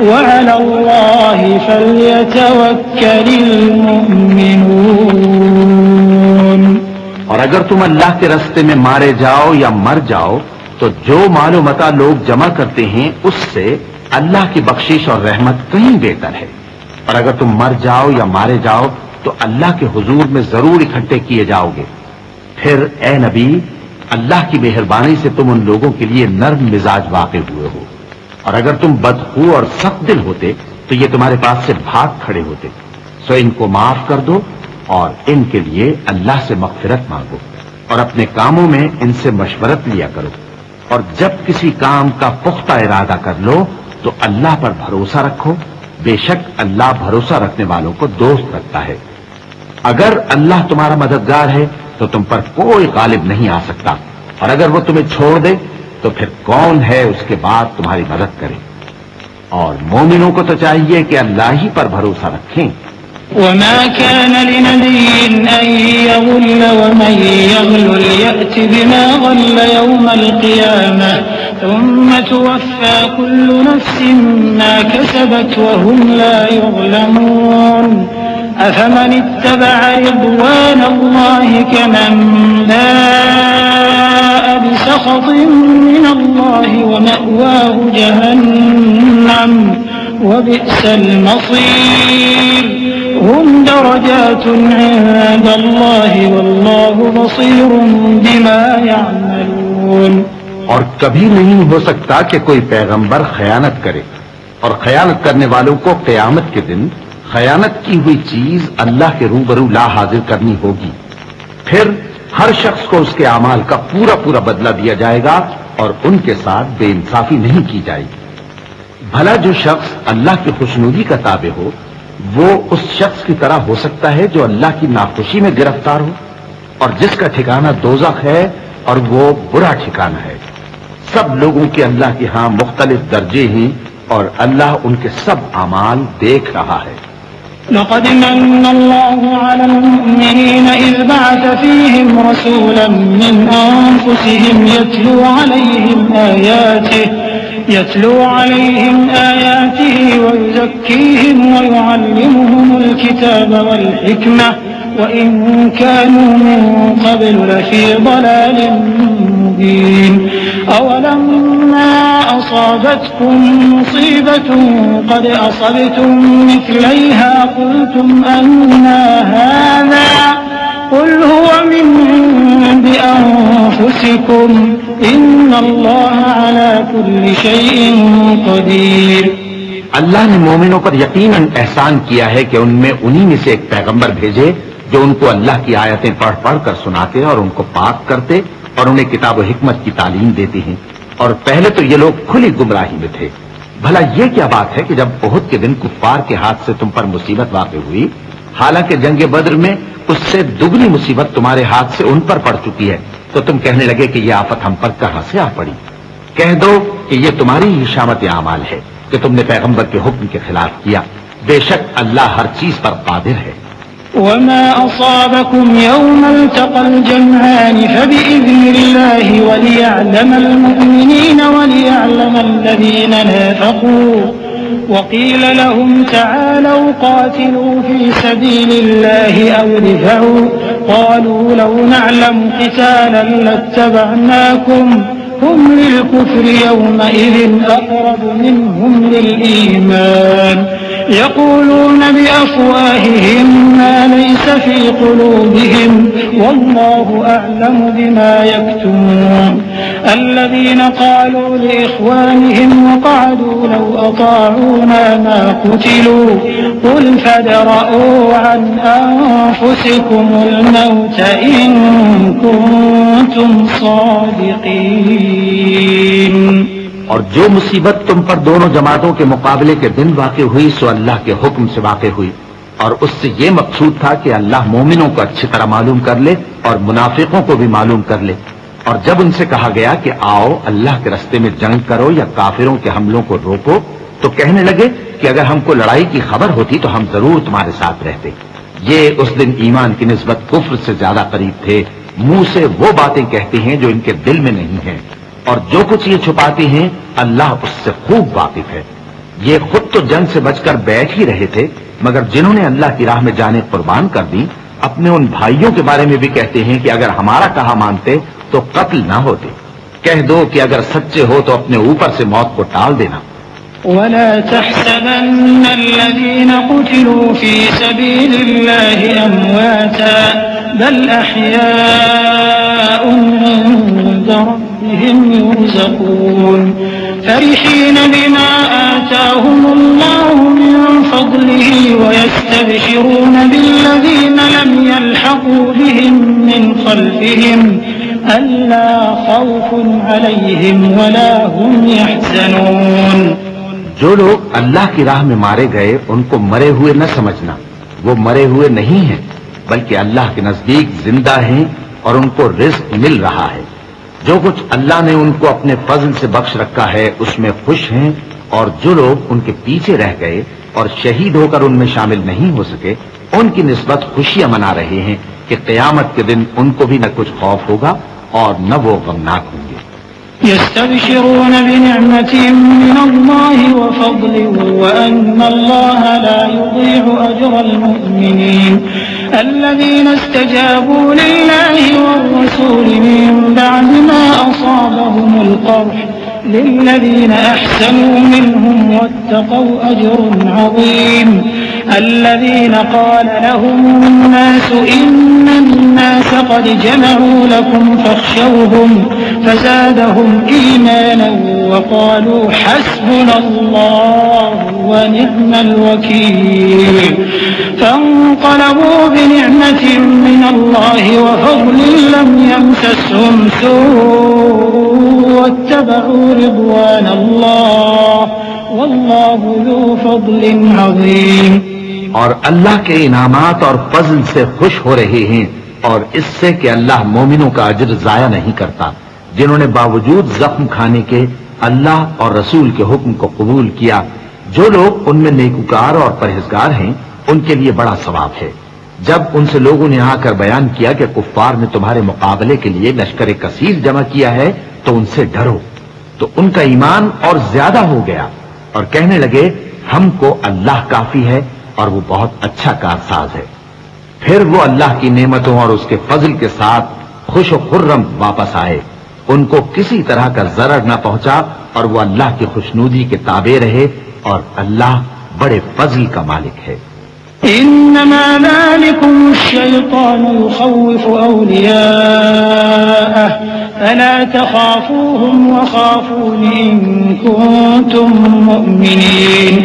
وعلى الله فليتوكل المؤمنون। और अगर तुम अल्लाह के रास्ते में मारे जाओ या मर जाओ तो जो मालो मता लोग जमा करते हैं उससे अल्लाह की बख्शिश और रहमत कहीं बेहतर है। और अगर तुम मर जाओ या मारे जाओ तो अल्लाह के हुजूर में जरूर इकट्ठे किए जाओगे। फिर ए नबी, अल्लाह की मेहरबानी से तुम उन लोगों के लिए नर्म मिजाज वाक़े हुए हो, और अगर तुम बदखू और सख्त दिल होते तो ये तुम्हारे पास से भाग खड़े होते। सो इनको माफ कर दो और इनके लिए अल्लाह से मग़फ़िरत मांगो और अपने कामों में इनसे मशवरत लिया करो। और जब किसी काम का पुख्ता इरादा कर लो तो अल्लाह पर भरोसा रखो, बेशक अल्लाह भरोसा रखने वालों को दोस्त रखता है। अगर अल्लाह तुम्हारा मददगार है तो तुम पर कोई गालिब नहीं आ सकता, और अगर वो तुम्हें छोड़ दे तो फिर कौन है उसके बाद तुम्हारी मदद करे। और मोमिनों को तो चाहिए कि अल्लाह ही पर भरोसा रखें। वमा कान लिनबिय्यिन अन यग़ुल्ल वमन यग़्लुल यअति बिमा ग़ल्ल यौमल क़ियामह थुम्मा तुवफ़्फ़ा कुल्लु नफ़्सिन मा कसबत वहुम ला युज़्लमून अफ़मन इत्तबअ रिضवान अल्लाहि कमन बाअ बिसख़तिन मिन अल्लाहि वमअवाहु जहन्नम वबिअसल मसीर हुम दरजातुन इंदल्लाहि वल्लाहु बसीरुन बिमा यअमलून। और कभी नहीं हो सकता कि कोई पैगंबर खयानत करे, और खयानत करने वालों को क़यामत के दिन खयानत की हुई चीज अल्लाह के रूबरू ला हाजिर करनी होगी। फिर हर शख्स को उसके अमाल का पूरा पूरा बदला दिया जाएगा और उनके साथ बेइंसाफी नहीं की जाएगी। भला जो शख्स अल्लाह की खुशनुदी का ताबे हो वो उस शख्स की तरह हो सकता है जो अल्लाह की नाखुशी में गिरफ्तार हो, और जिसका ठिकाना दोज़ख है और वो बुरा ठिकाना है। सब लोगों के अल्लाह के यहां मुख्तलिफ दर्जे हैं और अल्लाह उनके सब अमाल देख रहा है। लक़द मन्ना अल्लाहु अलल मुअमिनीना इज़ बअथ फ़ीहिम रसूलन मिन अनफ़ुसिहिम यत्लू अलैहिम आयातिही व युज़क्कीहिम व युअल्लिमुहुमुल किताब वल हिकमह व इन कानू मिन क़ब्लु लफ़ी ज़लालिम मुबीन। अवलम्मा असाबतकुम मुसीबतुन क़द असबतुम मिस्लैहा क़ुल्तुम अन्ना हाज़ा क़ुल हुवा मिन इंदि अनफ़ुसिकुम इन्नल्लाह अला कुल्लि शैइन क़दीर। अल्लाह ने मोमिनों पर यकीनन एहसान किया है कि उनमें उन्हीं में से एक पैगंबर भेजे जो उनको अल्लाह की आयतें पढ़ पढ़ कर सुनाते और उनको पाक करते और उन्हें किताब व हिकमत की तालीम देते हैं। और पहले तो ये लोग खुली गुमराही में थे। भला ये क्या बात है कि जब उहुद के दिन कुफ्फार के हाथ से तुम पर मुसीबत वाक़ हुई, हालांकि जंगे बद्र में उससे दुगनी मुसीबत तुम्हारे हाथ से उन पर पड़ चुकी है, तो तुम कहने लगे कि यह आफत हम पर कहां से आ पड़ी। कह दो कि यह तुम्हारी ही शामत आमाल है कि तुमने पैगंबर के हुक्म के खिलाफ किया। बेशक अल्लाह हर चीज पर कादिर है। वमा असाबकुम यौमल तक़ल जमआन फबिइज़्निल्लाहि वलियअलमल मुअमिनीन वलियअलमल लज़ीना नाफ़क़ू वक़ील लहुम तआलौ क़ातिलू फ़ी सबीलिल्लाहि अव इदफ़अू क़ालू लौ नअलमु क़ितालन लत्तबअनाकुम हुम लिलकुफ्रि यौमइज़िन अक़रबु मिनहुम लिलईमान यक़ूलून बिअफ़वाहिहिम मा लैस फ़ी क़ुलूबिहिम वल्लाहु अअलमु बिमा यक्तुमून الذين قالوا لإخوانهم وقعدوا لو أطاعونا ما قتلوا قل فادرءوا عن أنفسكم الموت إن كنتم صادقين। और जो मुसीबत तुम पर दोनों जमातों के मुकाबले के दिन वाक़ हुई सो अल्लाह के हुक्म से वाक़ हुई, और उससे ये मकसूद था कि अल्लाह मोमिनों को अच्छी तरह मालूम कर ले और मुनाफिकों को भी मालूम कर ले। और जब उनसे कहा गया कि आओ अल्लाह के रास्ते में जंग करो या काफिरों के हमलों को रोको, तो कहने लगे कि अगर हमको लड़ाई की खबर होती तो हम जरूर तुम्हारे साथ रहते। ये उस दिन ईमान की निस्बत कुफ्र से ज्यादा करीब थे। मुंह से वो बातें कहते हैं जो इनके दिल में नहीं है, और जो कुछ ये छुपाते हैं अल्लाह उससे खूब वाकिफ है। ये खुद तो जंग से बचकर बैठ ही रहे थे, मगर जिन्होंने अल्लाह की राह में जाने कुर्बान कर दी अपने उन भाइयों के बारे में भी कहते हैं कि अगर हमारा कहा मानते तो कत्ल ना होते। कह दो कि अगर सच्चे हो तो अपने ऊपर से मौत को टाल देना। वला तहसबन्न अल्लज़ीना क़ुतिलू फ़ी सबीलिल्लाहि अमवाता बल अहयाउन इंदा रब्बिहिम युरज़क़ून फरिहीन बिमा आताहुमुल्लाहु मिन फ़ज़लिही वयस्तबशिरून बिल्लज़ीना लम यल्हक़ू बिहिम मिन ख़ल्फ़िहिम अल्ला ख़ौफ़ुन अलैहिम वला हुम यहज़नून। जो लोग अल्लाह की राह में मारे गए उनको मरे हुए न समझना, वो मरे हुए नहीं हैं, बल्कि अल्लाह के नजदीक जिंदा हैं और उनको रिज़्क़ मिल रहा है। जो कुछ अल्लाह ने उनको अपने फजल से बख्श रखा है उसमें खुश हैं, और जो लोग उनके पीछे रह गए और शहीद होकर उनमें शामिल नहीं हो सके उनकी निस्बत खुशियां मना रहे हैं कि क़यामत के दिन उनको भी न कुछ खौफ होगा और न वो गमनाक होंगे। यस्तबशिरून बिनिअमतिन मिनल्लाहि व फ़ज़लिन व अन्नल्लाह ला युज़ीअु अजरल मुमिनीन अल्लज़ीना इस्तजाबू लिल्लाहि वर्रसूलि मिन बअदि मा असाबहुमुल क़र्ह लिल्लज़ीना अहसनू मिनहुम वत्तक़ौ अजरुन अज़ीम الذين قال لهم الناس إن الناس قد جمعوا لكم فاخشوهم فزادهم إيمانا وقالوا حسبنا الله ونعم الوكيل فانقلبوا بنعمة من الله وفضل لم يمسسهم سوء واتبعوا رضوان الله वल्लाहु ज़ू फ़ज़लिन अज़ीम। और अल्लाह के इनामात और फजल से खुश हो रहे हैं और इससे कि अल्लाह मोमिनों का अजर जाया नहीं करता, जिन्होंने बावजूद जख्म खाने के अल्लाह और रसूल के हुक्म को कबूल किया। जो लोग उनमें नेकूकार और परहेजगार हैं उनके लिए बड़ा सवाब है। जब उनसे लोगों ने आकर बयान किया कि कुफ्फार ने तुम्हारे मुकाबले के लिए लश्कर कसीर जमा किया है तो उनसे डरो, तो उनका ईमान और ज्यादा हो गया और कहने लगे हमको अल्लाह काफी है और वो बहुत अच्छा कारसाज है। फिर वो अल्लाह की नेमतों और उसके फजल के साथ खुश और खुर्रम वापस आए। उनको किसी तरह का जरर न पहुंचा और वो अल्लाह की खुशनूदी के ताबे रहे और अल्लाह बड़े फजल का मालिक है। इन्नमा ज़ालिकुम अश-शैतानु युख़व्विफ़ु औलियाअह फला तख़ाफ़ूहुम वख़ाफ़ूनी इन कुन्तुम मुअमिनीन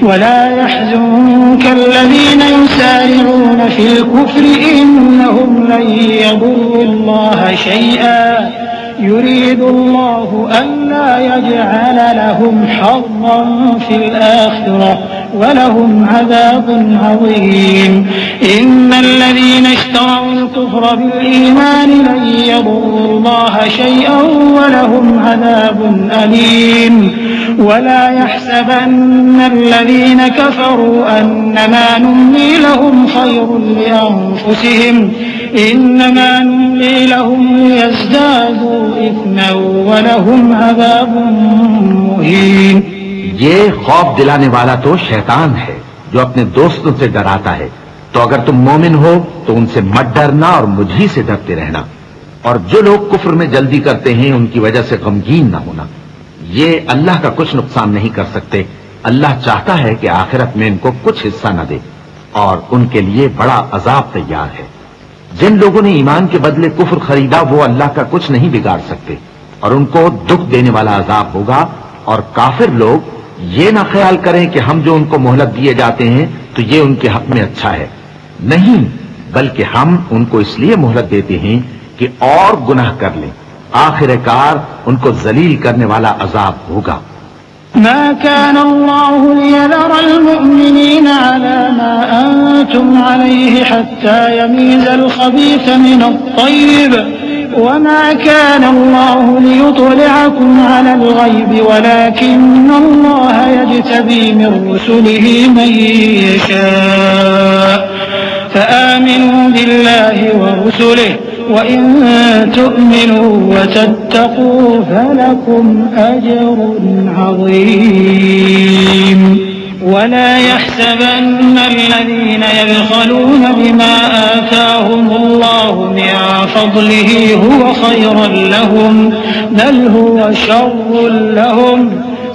वला यहज़ुनका अल्लज़ीना युसारिऊन फ़िल कुफ़्रि इन्नहुम लन यदुर्रुल्लाह शैअन युरीदुल्लाहु अल्ला यजअल लहुम हज़्ज़न फ़िल आख़िरह वलहुम अज़ाबुन अज़ीम। इन्नल्लज़ीना इश्तरौ अल-कुफ़्र बिल-ईमान लन यदुर्रुल्लाह शैअन वलहुम अज़ाबुन अलीम। वला यहसबन्नल्लज़ीना कफ़रू अन्नमा नुम्ली लहुम खैरुन लिअन्फुसिहिम इन्नमा नुम्ली लहुम लियज़्दादू इथ्मन वलहुम अज़ाबुन मुहीन। ये खौफ दिलाने वाला तो शैतान है जो अपने दोस्तों से डराता है। तो अगर तुम मोमिन हो तो उनसे मत डरना और मुझी से डरते रहना। और जो लोग कुफ्र में जल्दी करते हैं उनकी वजह से गमगीन न होना। ये अल्लाह का कुछ नुकसान नहीं कर सकते। अल्लाह चाहता है कि आखिरत में इनको कुछ हिस्सा न दे और उनके लिए बड़ा अजाब तैयार है। जिन लोगों ने ईमान के बदले कुफ्र खरीदा वो अल्लाह का कुछ नहीं बिगाड़ सकते और उनको दुख देने वाला अजाब होगा। और काफिर लोग ये ना ख्याल करें कि हम जो उनको मोहलत दिए जाते हैं तो ये उनके हक में अच्छा है, नहीं, बल्कि हम उनको इसलिए मोहलत देते हैं कि और गुनाह कर लें। आखिरकार उनको जलील करने वाला अजाब होगा। मा कान अल्लाहु लियज़रा अल-मुअमिनीन अला मा अंतुम अलैहि हत्ता यमीज़ अल-खबीथ मिन अत-तय्यिब वमा कान अल्लाहु लियुत्लिअकुम अला अल-गैब वलाकिन्न अल्लाह यज्तबी मिन रुसुलिहि मन यशा फआमिनू बिल्लाहि व रुसुलिहि وإن تؤمنوا وتتقوا فلكم أجر عظيم वला यहसबन्नल्लज़ीना यबख़लून बिमा आताहुमुल्लाहु मिन फ़ज़लिही हुवा ख़ैरन लहुम बल हुवा शर्रुन लहुम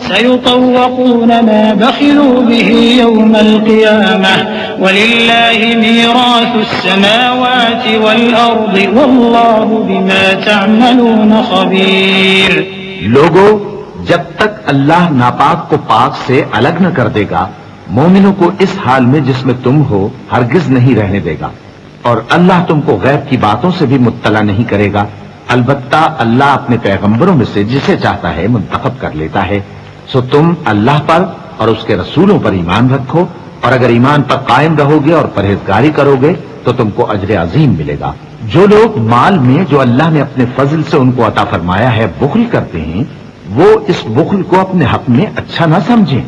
सयुतव्वक़ून मा बख़िलू बिही यौमल क़ियामह वलिल्लाहि मीरासुस समावाति वल अर्दि वल्लाहु बिमा तअमलून ख़बीर। लोगों, जब तक अल्लाह नापाक को पाक से अलग न कर देगा, मोमिनों को इस हाल में जिसमें तुम हो हरगिज नहीं रहने देगा। और अल्लाह तुमको गैब की बातों से भी मुत्तला नहीं करेगा। अलबत्ता अल्लाह अपने पैगंबरों में से जिसे चाहता है मुंतखब कर लेता है। सो तुम अल्लाह पर और उसके रसूलों पर ईमान रखो, और अगर ईमान पर कायम रहोगे और परहेजगारी करोगे तो तुमको अजर अजीम मिलेगा। जो लोग माल में जो अल्लाह ने अपने फजल से उनको अता फरमाया है बुखल करते हैं, वो इस बुखल को अपने हक में अच्छा ना समझें।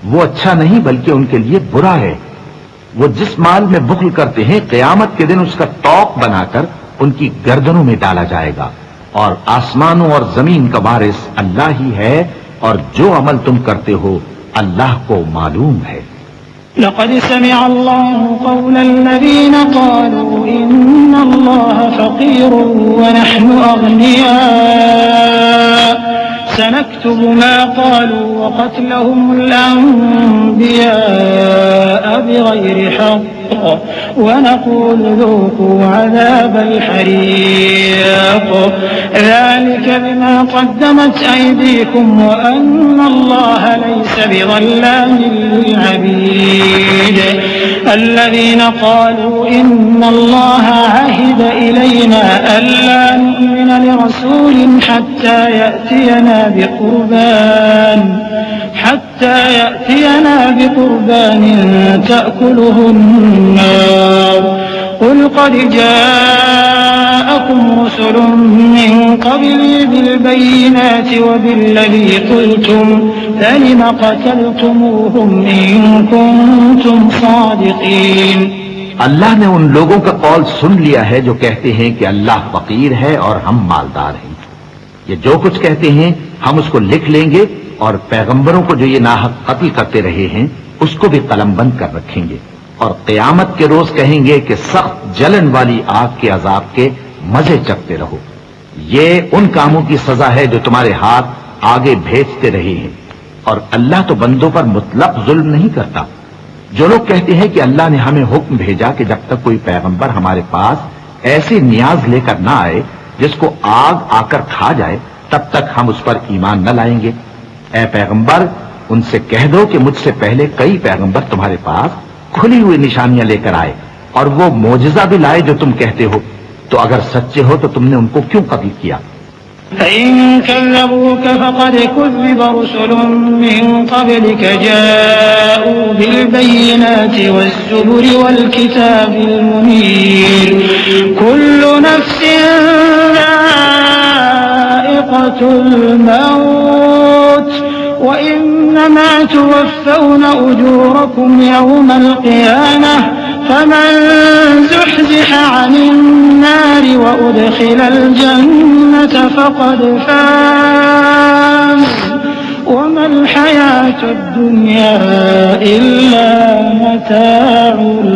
वो अच्छा नहीं बल्कि उनके लिए बुरा है। वो जिस माल में बुखल करते हैं क़यामत के दिन उसका तौक बनाकर उनकी गर्दनों में डाला जाएगा। और आसमानों और जमीन का वारिस अल्लाह ही है, और जो अमल तुम करते हो अल्लाह को मालूम है। लक़द समिअ अल्लाहु क़ौलल्लज़ीना क़ालू इन्नल्लाह फ़क़ीरुन व नहनु अग़निया सनक्तुबु मा क़ालू व क़त्लहुमुल अंबियाअ बिग़ैरि हक़्क़ व नक़ूलु ذूक़ू अज़ाबल हरीक़ ज़ालिक बिमा क़द्दमत अयदीकुम व अन्नल्लाह लैस बिज़ल्लामिन लिलअबीद الذين قالوا إن الله عهد إلينا ألا نؤمن لرسول حتى يأتينا بقربان تأكله النار قل قد جاءكم رسل من قبلي بالبينات وبالذي قلتم فلم قتلتموهم إن كنتم صادقين। अल्लाह ने उन लोगों का कौल सुन लिया है जो कहते हैं कि अल्लाह फकीर है और हम मालदार हैं। ये जो कुछ कहते हैं हम उसको लिख लेंगे, और पैगंबरों को जो ये नाहक कत्ल करते रहे हैं उसको भी कलमबंद कर रखेंगे। और क़यामत के रोज कहेंगे कि सख्त जलन वाली आग के अजाब के मजे चखते रहो। ये उन कामों की सजा है जो तुम्हारे हाथ आगे भेजते रहे हैं। और अल्लाह तो बंदों पर मुतलक जुल्म नहीं करता। जो लोग कहते हैं कि अल्लाह ने हमें हुक्म भेजा कि जब तक कोई पैगंबर हमारे पास ऐसी नियाज लेकर ना आए जिसको आग आकर खा जाए, तब तक हम उस पर ईमान न लाएंगे। ऐ पैगंबर, उनसे कह दो कि मुझसे पहले कई पैगंबर तुम्हारे पास खुली हुई निशानियां लेकर आए, और वो मोजिजा भी लाए जो तुम कहते हो। तो अगर सच्चे हो तो तुमने उनको क्यों कत्ल किया? फ़इन कज़्ज़बूक फ़क़द कुज़्ज़िब रुसुलुम मिन क़ब्लिक जाऊ बिलबय्यिनाति वज़्ज़ुबुरि वल्किताबिल मुनीर कुल्लु नफ़्सिन ज़ाइक़तुल मौत व इन्नमा तुवफ़्फ़ौना उजूरकुम यौमल क़ियामह फमन ज़ुहज़िह अनिन नारि व उदख़िलल जन्नत फ़क़द फ़ाज़ वमल हयातुद दुनिया इल्ला मताउल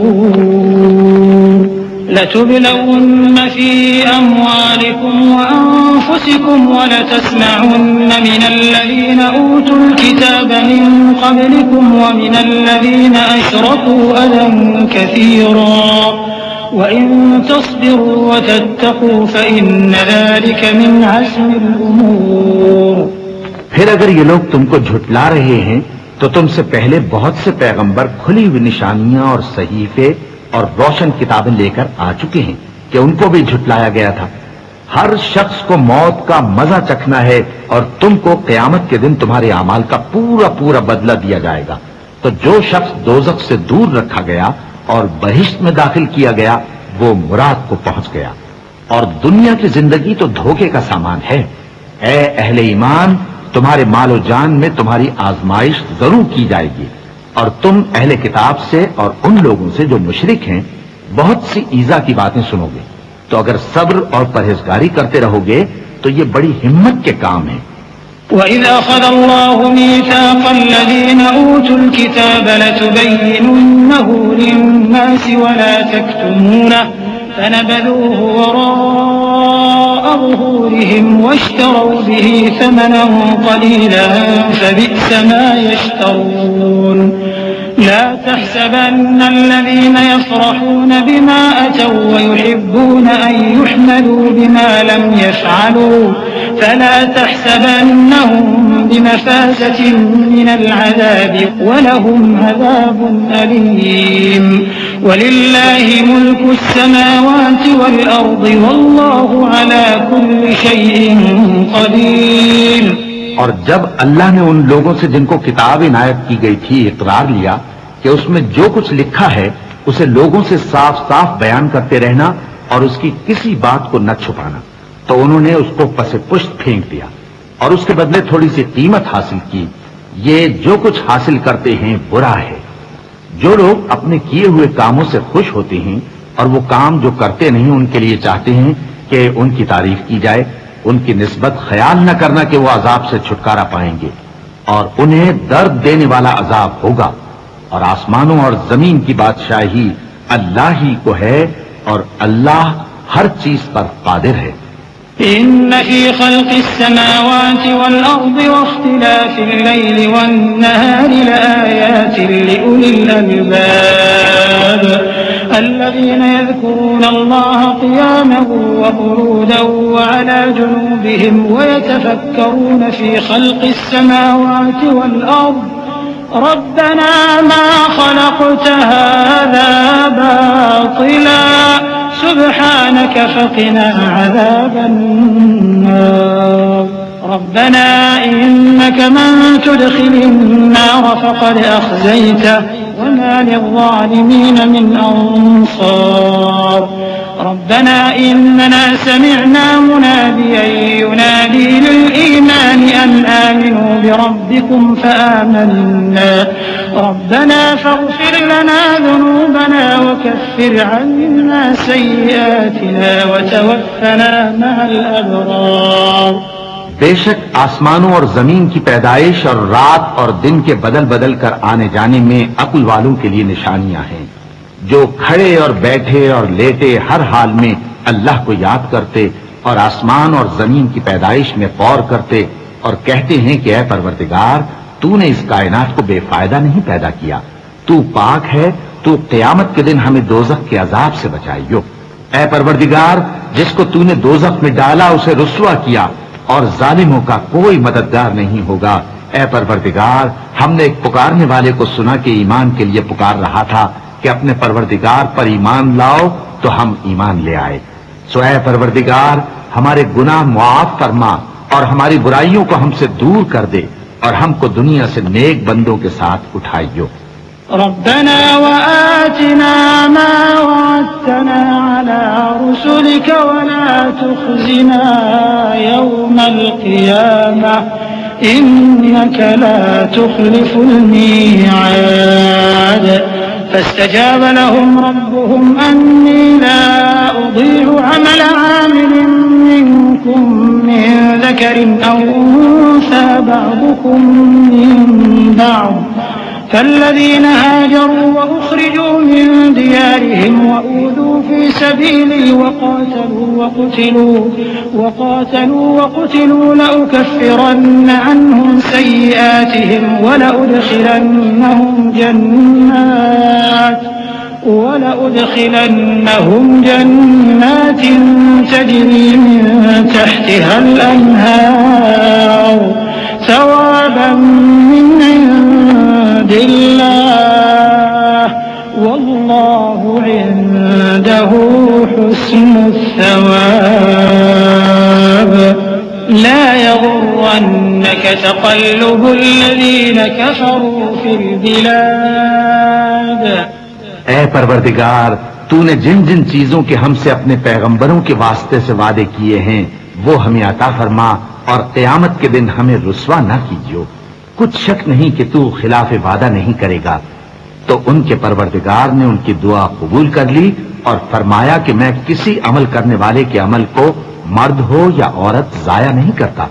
गुरूर। लतुब्लवुन्न फ़ी अम्वालिकुम व अन्फुसिकुम व लतस्मउन्न मिनल्लज़ीना ऊतुल किताब मिन क़ब्लिकुम व मिनल्लज़ीना अशरकू अज़न कसीरा व इन तस्बिरू व तत्तक़ू फ़इन्न ज़ालिक मिन अज़्मिल उमूर। फिर अगर ये लोग तुमको झुटला रहे हैं तो तुमसे पहले बहुत से पैगंबर खुली हुई निशानियां और सहीफे और रोशन किताबें लेकर आ चुके हैं कि उनको भी झुटलाया गया था। हर शख्स को मौत का मजा चखना है, और तुमको क़यामत के दिन तुम्हारे अमाल का पूरा पूरा बदला दिया जाएगा। तो जो शख्स दोज़ख से दूर रखा गया और बहिश्त में दाखिल किया गया वो मुराद को पहुंच गया। और दुनिया की जिंदगी तो धोखे का सामान है। ए अहले ईमान, तुम्हारे मालो जान में तुम्हारी आजमाइश जरूर की जाएगी, और तुम अहले किताब से और उन लोगों से जो मुशरिक हैं बहुत सी ईजा की बातें सुनोगे। तो अगर सब्र और परहेजगारी करते रहोगे तो ये बड़ी हिम्मत के काम है। وإذ أخذ الله ميثاق الذين أوتوا الكتاب لتبيننه للناس ولا تكتمونه فنبذوه وراء ظهورهم واشتروا به ثمنا قليلا فبئس ما يشترون لا تحسبن الذين يفرحون بما أتوا ويحبون أن يحمدوا بما لم يفعلوا فلا تحسبنهم بمفازة من العذاب ولهم عذاب أليم ولله ملك السماوات والأرض والله على كل شيء قدير। और जब अल्लाह ने उन लोगों से जिनको किताब इनायत की गई थी इकरार लिया कि उसमें जो कुछ लिखा है उसे लोगों से साफ साफ बयान करते रहना और उसकी किसी बात को न छुपाना, तो उन्होंने उसको पसे पुष्ट फेंक दिया और उसके बदले थोड़ी सी कीमत हासिल की। ये जो कुछ हासिल करते हैं बुरा है। जो लोग अपने किए हुए कामों से खुश होते हैं और वो काम जो करते नहीं उनके लिए चाहते हैं कि उनकी तारीफ की जाए, उनकी निस्बत ख्याल न करना कि वो अजाब से छुटकारा पाएंगे और उन्हें दर्द देने वाला अजाब होगा। और आसमानों और जमीन की बादशाही अल्लाह ही को है और अल्लाह हर चीज पर कादिर है। إن في خلق السماوات والأرض واختلاف الليل والنهار لآيات لأولي الألباب الذين يذكرون الله قياما وقعودا وعلى جنوبهم ويتفكرون في خلق السماوات والأرض ربنا ما خلقت هذا باطلا سبحانك فقنا عذاب النار ربنا إنك من تدخل النار فقد أخزيته وما للظالمين من أنصار ربنا إننا سمعنا مناديا ينادي للإيمان أن آمنوا بربكم فآمنا ربنا فاغفر لنا ذنوبنا وكفر عنا سيئاتنا وتوفنا مع الأبرار। बेशक आसमानों और जमीन की पैदाइश और रात और दिन के बदल बदल कर आने जाने में अक्ल वालों के लिए निशानियां हैं, जो खड़े और बैठे और लेटे हर हाल में अल्लाह को याद करते और आसमान और जमीन की पैदाइश में गौर करते और कहते हैं कि ऐ परवरदिगार, तूने इस कायनात को बेफायदा नहीं पैदा किया, तू पाक है, तू क़यामत के दिन हमें दोज़ख के अजाब से बचाइयो। ऐ परवरदिगार, जिसको तूने दोज़ख में डाला उसे रुस्वा किया और जालिमों का कोई मददगार नहीं होगा। ऐ परवरदिगार, हमने एक पुकारने वाले को सुना कि ईमान के लिए पुकार रहा था कि अपने परवरदिगार पर ईमान लाओ, तो हम ईमान ले आए। सो ऐ परवरदिगार, हमारे गुनाह मुआफ फरमा और हमारी बुराइयों को हमसे दूर कर दे और हमको दुनिया से नेक बंदों के साथ उठाइयो। रब्बना व आतिना मा वअदतना अला रुसुलिक व ला तुखज़िना यौमल क़ियामह इन्नक ला तुख़लिफ़ुल मीआद। فاستجاب لهم ربهم أني لا أضيع عمل عامل منكم من ذكر أو أنثى بعضكم من بعض فالذين هاجروا وأخرجوا من ديارهم وأوذوا في سبيلي وقاتلوا لأكفرن عنهم سيئاتهم ولأدخلنهم جنات تجري من تحتها الأنهار ثوابا من عند الله والله عنده حسن الثواب لا يغرنك تقلب الذين كفروا في البلاد। ऐ परवरदिगार, तूने जिन जिन चीजों के हमसे अपने पैगंबरों के वास्ते से वादे किए हैं वो हमें अता फरमा और क़यामत के दिन हमें रुस्वा न कीजियो। कुछ शक नहीं कि तू खिलाफ वादा नहीं करेगा। तो उनके परवरदिगार ने उनकी दुआ कबूल कर ली और फरमाया कि मैं किसी अमल करने वाले के अमल को मर्द हो या औरत जाया नहीं करता।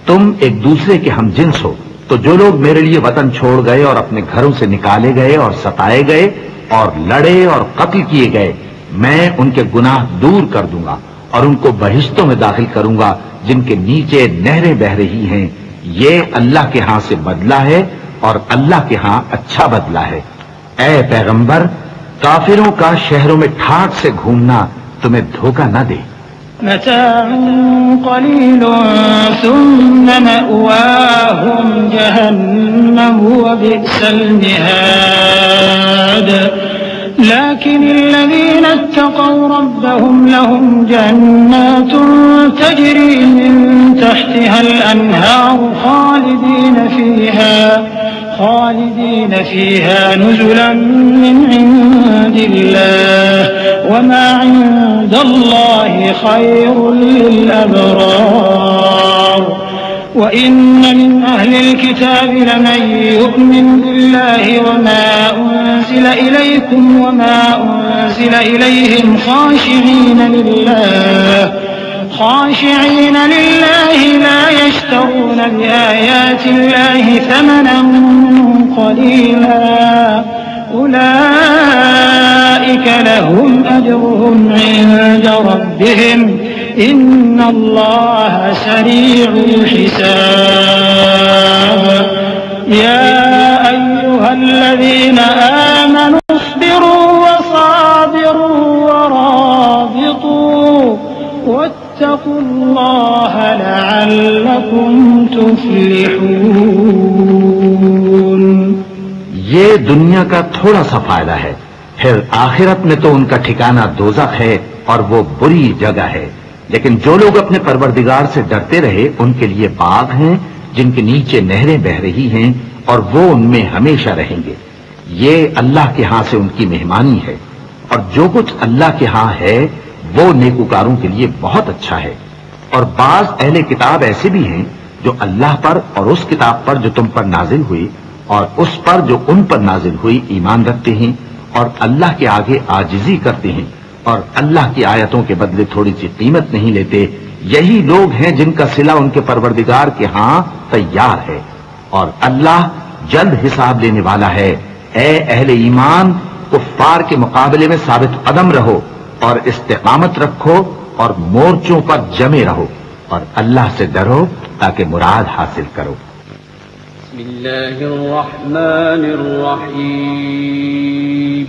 तुम एक दूसरे के हम जिन्स हो, तो जो लोग मेरे लिए वतन छोड़ गए और अपने घरों से निकाले गए और सताए गए और लड़े और कत्ल किए गए, मैं उनके गुनाह दूर कर दूंगा और उनको बहिश्तों में दाखिल करूंगा जिनके नीचे नहरें बह रही हैं। ये अल्लाह के हां से बदला है और अल्लाह के हां अच्छा बदला है। ऐ पैगंबर, काफिरों का शहरों में ठाठ से घूमना तुम्हें धोखा न दे। लकिन इत्तक़ौ रब्बहुम लहुम जन्नातुन तजरी मिन तहतिहल अन्हार खालिदीन फीहा नुज़ुलन मिन इंदिल्लाह वमा इंदल्लाहि खैरुल लिल अबरार वइन्न मिन अहलिल किताबि लमन यु'मिनु बिल्लाहि वमा उन्ज़िला इलैकुम वमा उन्ज़िला इलैहिम खाशि'ीन लिल्लाहि ला यश्तरून बिआयातिल्लाहि थमनन क़लीला उलाइक लहुम अज्रुहुम इन्द रब्बिहिम इन्नल्लाह सरीउल हिसाब या अय्युहल्लज़ीना आमनू इस्बिरू वसाबिरू वराबितू वत्तक़ुल्लाह लअल्लकुम तुफ्लिहून। ये दुनिया का थोड़ा सा फायदा है, फिर आखिरत में तो उनका ठिकाना दोज़ख है और वो बुरी जगह है। लेकिन जो लोग अपने परवरदिगार से डरते रहे उनके लिए बाग हैं जिनके नीचे नहरें बह रही हैं और वो उनमें हमेशा रहेंगे। ये अल्लाह के हां से उनकी मेहमानी है और जो कुछ अल्लाह के हां है वो नेकूकारों के लिए बहुत अच्छा है। और बाज अहले किताब ऐसे भी हैं जो अल्लाह पर और उस किताब पर जो तुम पर नाजिल हुई और उस पर जो उन पर नाजिल हुई ईमान रखते हैं और अल्लाह के आगे आजिजी करते हैं और अल्लाह की आयतों के बदले थोड़ी सी कीमत नहीं लेते। यही लोग हैं जिनका सिला उनके परवरदिगार के हां तैयार है और अल्लाह जल्द हिसाब लेने वाला है। ए अहले ईमान, कुफ्फार के मुकाबले में साबित कदम रहो और इस्तिकामत रखो और मोर्चों पर जमे रहो और अल्लाह से डरो ताकि मुराद हासिल करो। बिस्मिल्लाहिर्रहमानिर्रहीम।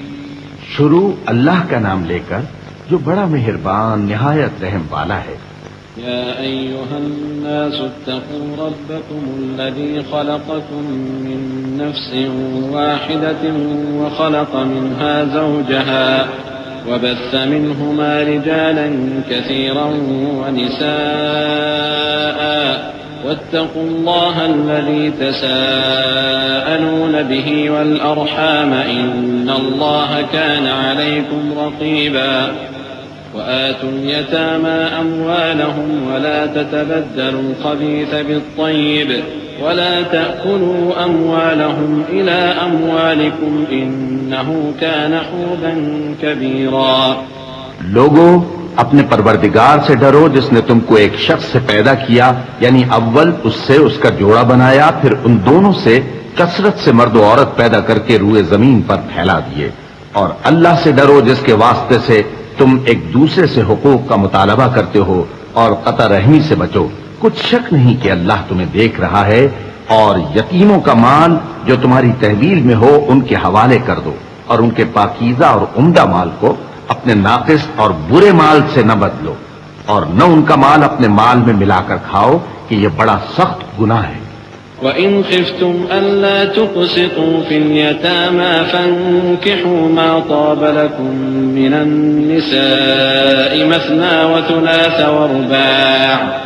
शुरू अल्लाह का नाम लेकर जो बड़ा मेहरबान निहायत रहम वाला है। या अय्युहन्नासु इत्तक़ू रब्बकुमुल्लज़ी ख़लक़कुम मिन नफ़्सिन वाहिदतिन व ख़लक़ मिन्हा ज़ौजहा वबस्स मिन्हुमा रिजालन कसीरन व निसाअ वत्तक़ुल्लाहा अल्लज़ी तसाअलून बिही वल अर्हाम इन्नल्लाहा काना अलैकुम रक़ीबा وآتوا اليتامى أموالهم ولا تتبدلوا الخبيث بالطيب ولا تأكلوا أموالهم إلى أموالكم إنه كان حوبا كبيرا। लोगों, अपने परवरदिगार से डरो जिसने तुमको एक शख्स से पैदा किया, यानी अव्वल उससे उसका जोड़ा बनाया, फिर उन दोनों से कसरत से मर्द और औरत पैदा करके रूए जमीन पर फैला दिए। और अल्लाह से डरो जिसके वास्ते से तुम एक दूसरे से हुकूक का मुतालबा करते हो और कता रहमी से बचो। कुछ शक नहीं कि अल्लाह तुम्हें देख रहा है। और यतीमों का माल जो तुम्हारी तहवील में हो उनके हवाले कर दो और उनके पाकीज़ा और उम्दा माल को अपने नाकिस और बुरे माल से न बदलो और न उनका माल अपने माल में मिलाकर खाओ कि यह बड़ा सख्त गुनाह है। وإن خفتم ألا تقسطوا في اليتامى فانكحوا ما طاب لكم من النساء مثنى وثلاث ورباع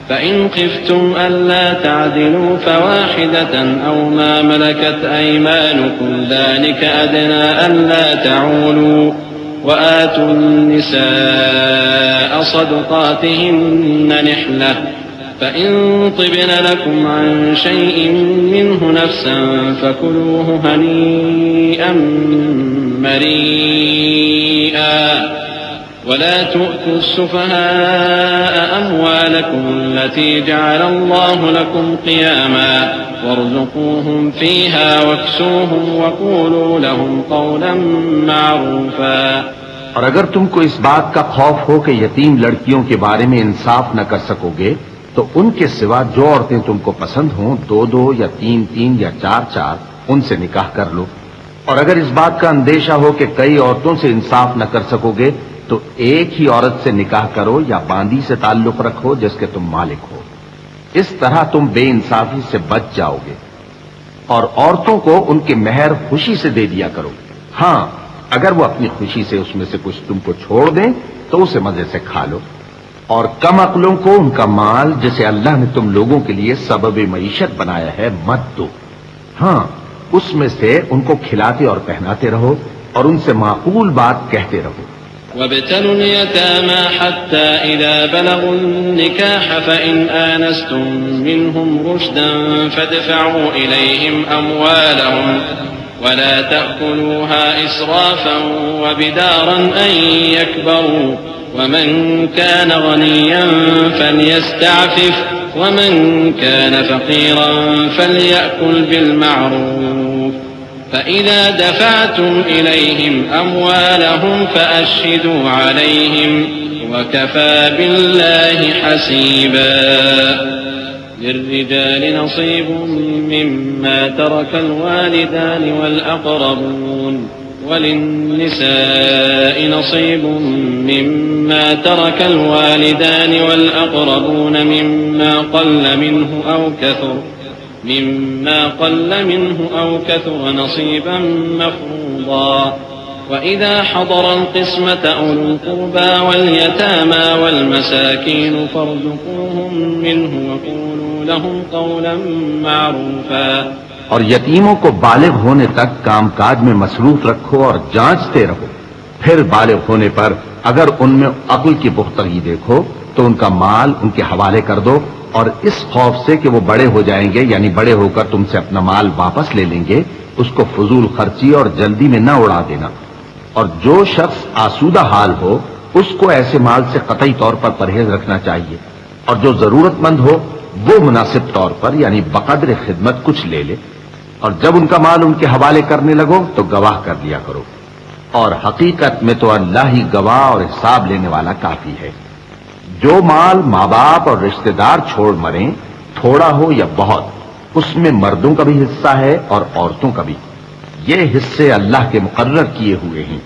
فإن خفتم ألا تعدلوا فواحدة أو ما ملكت أيمانكم ذلك أدنى ألا تعولوا وآتوا النساء صدقاتهن نحلة فإن طبن لكم عن شيء منه نفسا فكلوه هنيئا مريئا वला तुअतु सुफ़हाअ अम्वालकुम अल्लती जअलल्लाहु लकुम क़ियामा वरज़ुक़ूहुम फ़ीहा वक्सूहुम वक़ूलू लहुम क़ौलन मअरूफ़ा। और अगर तुमको इस बात का खौफ हो कि यतीम लड़कियों के बारे में इंसाफ न कर सकोगे तो उनके सिवा जो औरतें तुमको पसंद हों 2-2 या 3-3 या 4-4 उनसे निकाह कर लो। और अगर इस बात का अंदेशा हो कि कई औरतों से इंसाफ न कर सकोगे तो एक ही औरत से निकाह करो या बांदी से ताल्लुक रखो जिसके तुम मालिक हो। इस तरह तुम बेइंसाफी से बच जाओगे। और औरतों को उनके मेहर खुशी से दे दिया करो। हां, अगर वो अपनी खुशी से उसमें से कुछ तुमको छोड़ दें तो उसे मजे से खा लो। और कम अक्लों को उनका माल जिसे अल्लाह ने तुम लोगों के लिए सबब मईशत बनाया है मत दो। हां, उसमें से उनको खिलाते और पहनाते रहो और उनसे माकूल बात कहते रहो। वब्तलुल यतामा हत्ता इज़ा बलगुन निकाह फ़इन आनस्तुम मिनहुम रुश्दन फदफ़अू इलैहिम अम्वालहुम वला तअकुलूहा इस्राफ़न वबिदारन अन यकबरू वमन कान गनिय्यन फ़लयस्तअफ़िफ़ वमन कान फ़क़ीरन फ़लयअकुल बिलमअरूफ़ फ़इज़ा दफ़अतुम इलैहिम अम्वालहुम फ़अश्हिदू अलैहिम वकफ़ा बिल्लाहि हसीबा। लिर्रिजाल नसीबुम मिम्मा तरकल वालिदान वल अक़रबून वलिन्निसाइ नसीबुम मिम्मा तरकल वालिदान वल अक़रबून मिम्मा क़ल्ल मिन्हु औ कथुर नसीबन मफ़रूज़ा। वइज़ा हज़रल क़िस्मत उलुल क़ुरबा वल यतामा वल मसाकीन फ़र्ज़ुक़ूहुम मिन्हु वक़ूलू लहुम क़ौलन मअरूफ़ा। और यतीमों को बालिग होने तक कामकाज में मसरूफ रखो और जांचते रहो। फिर बालिग होने पर अगर उनमें अक्ल की पुख्तगी देखो तो उनका माल उनके हवाले कर दो और इस खौफ से कि वो बड़े हो जाएंगे यानी बड़े होकर तुमसे अपना माल वापस ले लेंगे उसको फजूल खर्ची और जल्दी में न उड़ा देना। और जो शख्स आसूदा हाल हो उसको ऐसे माल से कतई तौर पर परहेज रखना चाहिए। और जो जरूरतमंद हो वो मुनासिब तौर पर यानी बकदर खिदमत कुछ ले ले। और जब उनका माल उनके हवाले करने लगो तो गवाह कर दिया करो। और हकीकत में तो अल्लाह ही गवाह और हिसाब लेने वाला काफी है। जो माल माँ बाप और रिश्तेदार छोड़ मरें, थोड़ा हो या बहुत, उसमें मर्दों का भी हिस्सा है और औरतों का भी। ये हिस्से अल्लाह के मुकर्रर किए हुए हैं।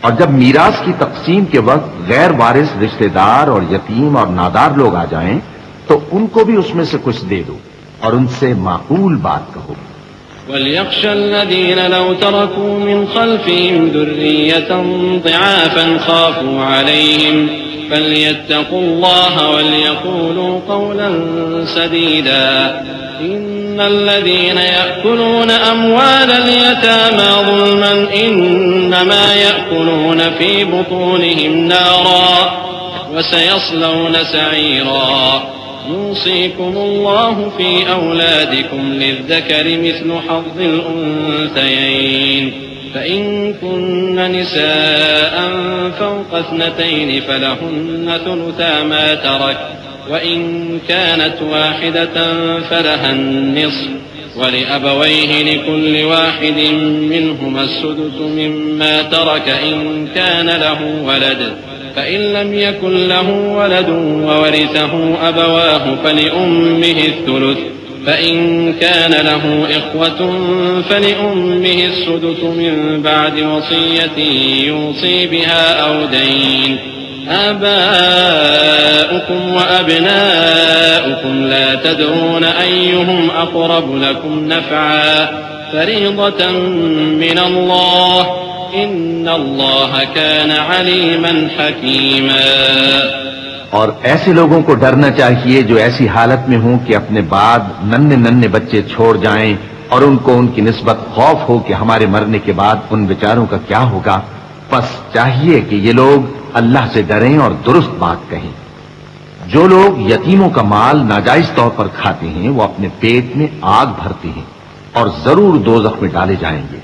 और जब मीरास की तकसीम के वक्त गैर वारिस रिश्तेदार और यतीम और नादार लोग आ जाएं, तो उनको भी उसमें से कुछ दे दो और उनसे माकूल बात कहो। वलियख्शल्लज़ीन लौ तरकू मिन खल्फिहिम दुर्रियतन ज़िआफन खाफू अलैहिम फल्यत्तक़ुल्लाह वल्यक़ूलू क़ौलन सदीदा। इन्नल्लज़ीन यअकुलून अम्वालल यतामा ज़ुल्मन इन्नमा यअकुलून फ़ी बुतूनिहिम नारा वसयस्लौन सईरा। यूसीकुमुल्लाहु फ़ी औलादिकुम लिज़्ज़करि मिस्लु हज़्ज़िल उन्सयैन फ़इन कुन्न निसाअन फ़ौक़ इस्नतैनि फ़लहुन्न थुलुथा मा तरक वइन कानत वाहिदतन फ़लहा निस्फ़ु वलिअबवैहि लिकुल्लि वाहिदिन मिन्हुमा अस्सुदुसु मिम्मा तरक इन कान लहु वलद फ़इन लम यकुन लहु वलद ववरिसहु अबवाहु फ़लिउम्मिहि الثुलुث फ़इन कान लहु इख़्वतुन फ़लिउम्मिहि السुदुसु मिन बअद वसिय्यतिन यूसी बिहा औ दैन। आबाउकुम व अब्नाउकुम ला तदरून अय्युहुम अक़रबु लकुम नफ़अ फ़रीज़तन मिनल्लाह इन्नल्लाह कान अलीमन हकीमा। और ऐसे लोगों को डरना चाहिए जो ऐसी हालत में हों कि अपने बाद नन्हे नन्हे बच्चे छोड़ जाएं और उनको उनकी निस्बत खौफ हो कि हमारे मरने के बाद उन बेचारों का क्या होगा। बस चाहिए कि ये लोग अल्लाह से डरें और दुरुस्त बात कहें। जो लोग यतीमों का माल नाजायज तौर पर खाते हैं वो अपने पेट में आग भरते हैं और जरूर दोज़ख में डाले जाएंगे।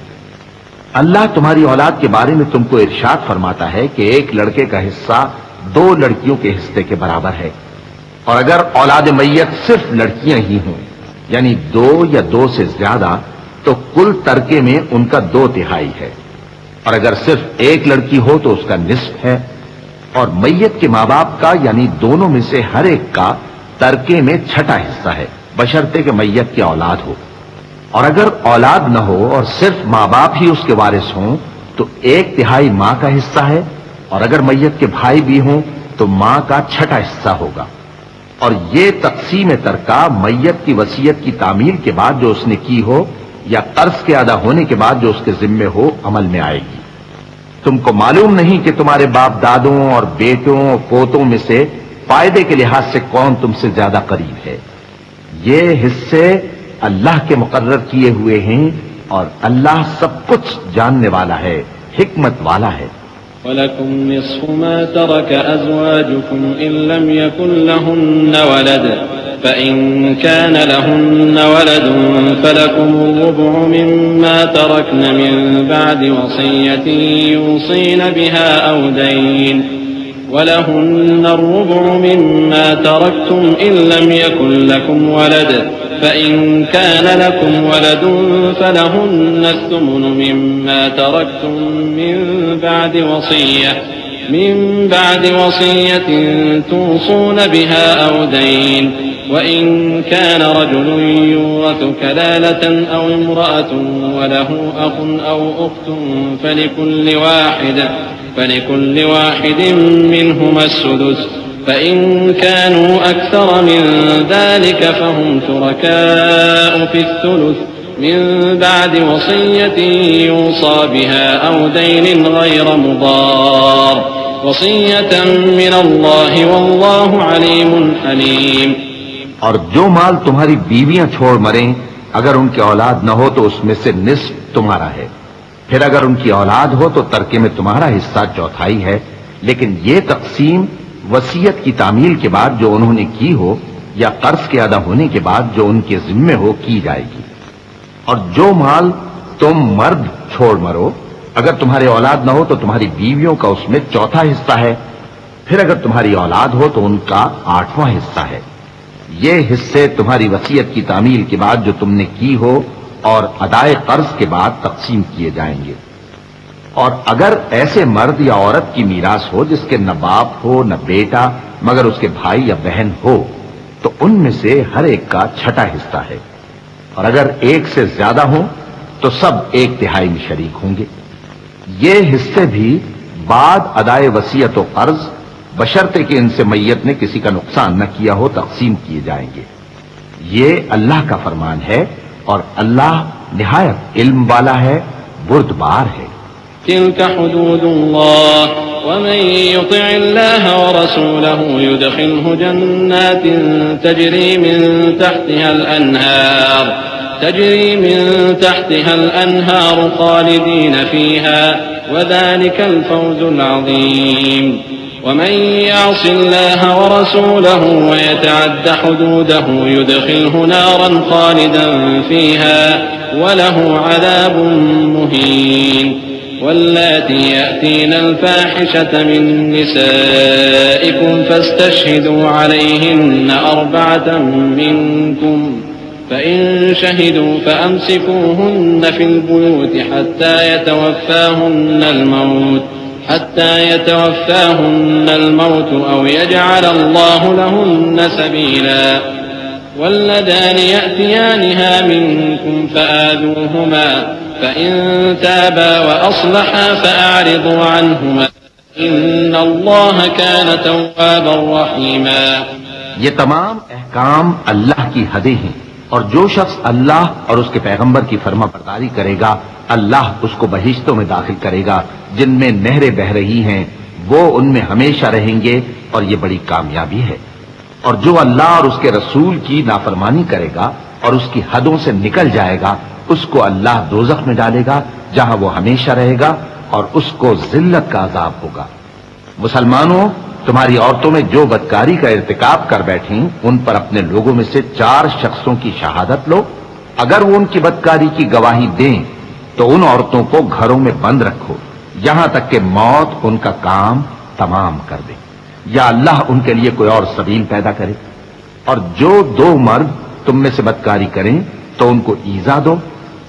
अल्लाह तुम्हारी औलाद के बारे में तुमको इरशाद फरमाता है कि एक लड़के का हिस्सा 2 लड़कियों के हिस्से के बराबर है, और अगर औलाद मैयत सिर्फ लड़कियां ही हों, यानी 2 या 2 से ज्यादा, तो कुल तरके में उनका 2/3 है, और अगर सिर्फ एक लड़की हो तो उसका निस्फ है, और मैयत के मां बाप का यानी दोनों में से हर एक का तरके में 6ठा हिस्सा है, बशर्ते कि मैयत की औलाद हो। और अगर औलाद न हो और सिर्फ मां बाप ही उसके वारिस हों तो 1/3 मां का हिस्सा है, और अगर मैयत के भाई भी हों तो मां का 6ठा हिस्सा होगा। और ये तकसीम तरका मैयत की वसीयत की तामील के बाद जो उसने की हो या कर्ज के अदा होने के बाद जो उसके जिम्मे हो अमल में आएगी। तुमको मालूम नहीं कि तुम्हारे बाप दादों और बेटों और पोतों में से फायदे के लिहाज से कौन तुमसे ज्यादा करीब है। ये हिस्से अल्लाह के मुकर्रर किए हुए हैं, और अल्लाह सब कुछ जानने वाला है, हिकमत वाला है। वलकुम निस्फु मा तरक अज़वाजुकुम इन लम यकुन लहुन्न वलद फ़इन कान लहुन्न वलदुन फ़लकुम रुबउ मिम्मा तरकन मिन बअदि वसिय्यतिन यूसीन बिहा औ दैन वलहुन्न रुबउ मिम्मा तरक्तुम इन लम यकुन लकुम वलद फ़इन कान लकुम वलदुन फ़लहुन्न अस-सुमुनु मिम्मा तरक्तुम मिन बअदि वसिय्यतिन तूसून बिहा औ दैन वइन कान रजुलन यूरथु कलालतन औ इम्रअतुन वलहु अखुन औ उख्तुन फलिकुल्लि वाहिदिन मिनहुमा अस्सुदुस फ़इन कानू अक्सर मिन ज़ालिक फ़हुम शुरकाअ फ़िस्सुलुस मिन बअदि वसिय्यतिन यूसा बिहा औ दैन गैर मुदार वसिय्यतन मिनल्लाहि वल्लाहु अलीमुन हलीम। और जो माल तुम्हारी बीवियां छोड़ मरें, अगर उनकी औलाद न हो तो उसमें से निस्फ तुम्हारा है, फिर अगर उनकी औलाद हो तो तरके में तुम्हारा हिस्सा 1/4 है, लेकिन ये तकसीम वसीयत की तामील के बाद जो उन्होंने की हो या कर्ज के अदा होने के बाद जो उनके जिम्मे हो की जाएगी। और जो माल तुम मर्द छोड़ मरो, अगर तुम्हारी औलाद न हो तो तुम्हारी बीवियों का उसमें 1/4 हिस्सा है, फिर अगर तुम्हारी औलाद हो तो उनका 8वां हिस्सा है। ये हिस्से तुम्हारी वसीयत की तामील के बाद जो तुमने की हो और अदाए कर्ज के बाद तकसीम किए जाएंगे। और अगर ऐसे मर्द या औरत की मीरास हो जिसके न बाप हो न बेटा मगर उसके भाई या बहन हो, तो उनमें से हर एक का 6ठा हिस्सा है, और अगर एक से ज्यादा हो तो सब 1/3 में शरीक होंगे। ये हिस्से भी बाद अदाए वसीयत और कर्ज बशर्ते कि इनसे मैयत ने किसी का नुकसान न किया हो तकसीम किए जाएंगे। ये अल्लाह का फरमान है, और अल्लाह निहायत इल्म वाला है, बुर्दबार है। तिल्क हुदूदुल्लाह वमन युतिइल्लाह व रसूलहु युदखिलहु जन्नातिन तजरी मिन तहतिहा अल-अनहार खालिदीन फीहा वज़ालिकल फौज़ुल अज़ीम। वमन यअसिल्लाह व रसूलहु व यतअद्द हुदूदहु युदखिलहु नारन खालिदन फीहा व लहु अज़ाबुन मुहीन। वल्लाती यअतीना अल-फ़ाहिशता मिन निसाइकुम फ़ास्तशहिदू अलैहिन्ना अर्बअतन मिनकुम फ़इन शहिदू फ़अमसिकूहुन्ना फ़िल बुयूति हत्ता यतवफ़्फ़ाहुन्ना अल-मौत औ यजअल अल्लाहु लहुन्ना सबीला। वल्लज़ानि यअतियानिहा मिनकुम फ़आज़ूहुमा फ़इन ताबा व अस्लहा फ़अरिदू अन्हुमा इन्नल्लाह कान तव्वाबर रहीमा। ये तमाम अहकाम अल्लाह की हदें हैं, और जो शख्स अल्लाह और उसके पैगंबर की फर्माबरदारी करेगा अल्लाह उसको बहिश्तों में दाखिल करेगा जिनमें नहरें बह रही हैं, वो उनमें हमेशा रहेंगे, और ये बड़ी कामयाबी है। और जो अल्लाह और उसके रसूल की नाफरमानी करेगा और उसकी हदों से निकल जाएगा, उसको अल्लाह दोज़ख में डालेगा जहां वो हमेशा रहेगा, और उसको जिल्लत का अजाब होगा। मुसलमानों, तुम्हारी औरतों में जो बदकारी का इर्तिकाब कर बैठी उन पर अपने लोगों में से 4 शख्सों की शहादत लो। अगर वो उनकी बदकारी की गवाही दें तो उन औरतों को घरों में बंद रखो यहां तक कि मौत उनका काम तमाम कर दे, या अल्लाह उनके लिए कोई और सबील पैदा करे। और जो दो मर्द तुम में से बदकारी करें तो उनको ईजा दो,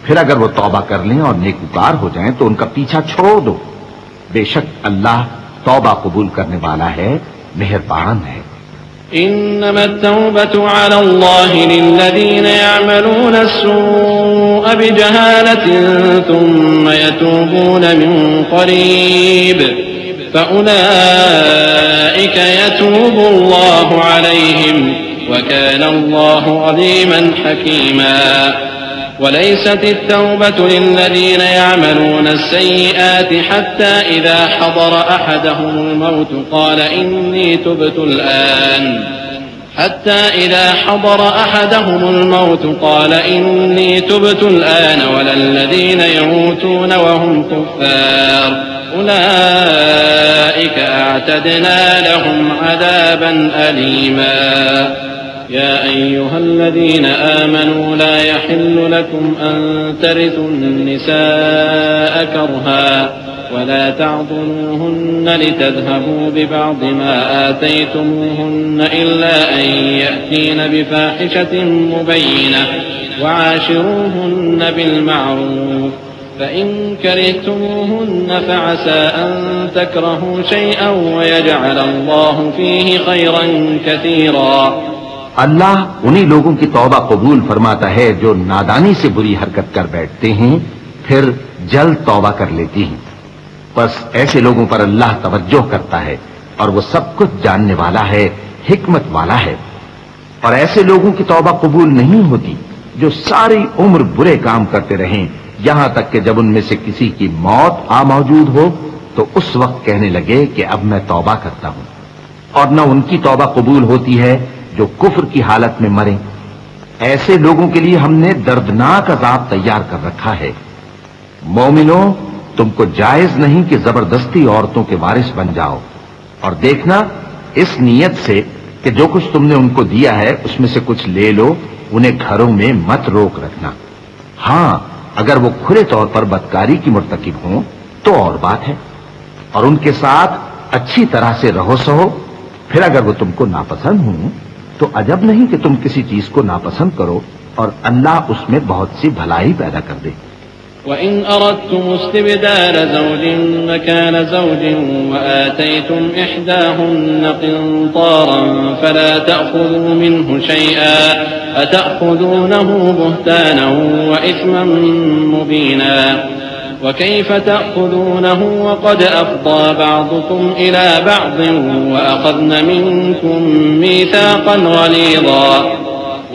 फिर अगर वो तौबा कर लें और नेकूकार हो जाएं तो उनका पीछा छोड़ दो। बेशक अल्लाह तौबा कबूल करने वाला है, मेहरबान है। इन्नमा तौबतु अला अल्लाहि लिल्लज़ीना यअमलूना अस्सूअ बिजहालतिन थुम्मा यतूबूना मिन क़रीब फउलाइका यतूबु अल्लाहु अलैहिम व काना अल्लाहु अलीमन हकीमा। وليست التوبة للذين يعملون السيئات حتى إذا حضر أحدهم الموت قال إني تبت الآن ولا الذين يموتون وهم كفار أولئك أعتدنا لهم عذابا أليما يا أيها الذين آمنوا لا يحل لكم أن ترثوا النساء كرها ولا تعضلوهن لتذهبوا ببعض ما آتيتموهن إلا أن يأتين بفاحشة مبينة وعاشروهن بالمعروف فإن كرهتموهن فعسى أن تكرهوا شيئا ويجعل الله فيه خيرا كثيرا। अल्लाह उन्हीं लोगों की तौबा कबूल फरमाता है जो नादानी से बुरी हरकत कर बैठते हैं फिर जल्द तौबा कर लेती हैं। बस ऐसे लोगों पर अल्लाह तवज्जो करता है और वो सब कुछ जानने वाला है, हिकमत वाला है। और ऐसे लोगों की तौबा कबूल नहीं होती जो सारी उम्र बुरे काम करते रहें, यहां तक कि जब उनमें से किसी की मौत आ मौजूद हो तो उस वक्त कहने लगे कि अब मैं तौबा करता हूं। और न उनकी तौबा कबूल होती है जो कुफ्र की हालत में मरे। ऐसे लोगों के लिए हमने दर्दनाक अजाब तैयार कर रखा है। मोमिनो, तुमको जायज नहीं कि जबरदस्ती औरतों के वारिस बन जाओ, और देखना इस नीयत से कि जो कुछ तुमने उनको दिया है उसमें से कुछ ले लो, उन्हें घरों में मत रोक रखना। हां, अगर वो खुले तौर पर बदकारी की मुर्तकिब हों तो और बात है, और उनके साथ अच्छी तरह से रहो सहो। फिर अगर वो तुमको नापसंद हों तो अजब नहीं कि तुम किसी चीज को नापसंद करो और अल्लाह उसमें बहुत सी भलाई पैदा कर दे। وإن أردتم استبدال زوج مكان زوج وآتيتم إحداهن قنطارا فلا تأخذوا منه شيئا أتأخذونه بهتانا وإثما مبينا وكيف تأخذونه وقد أفضى بعضكم إلى بعض وأخذن منكم ميثاقا غليظا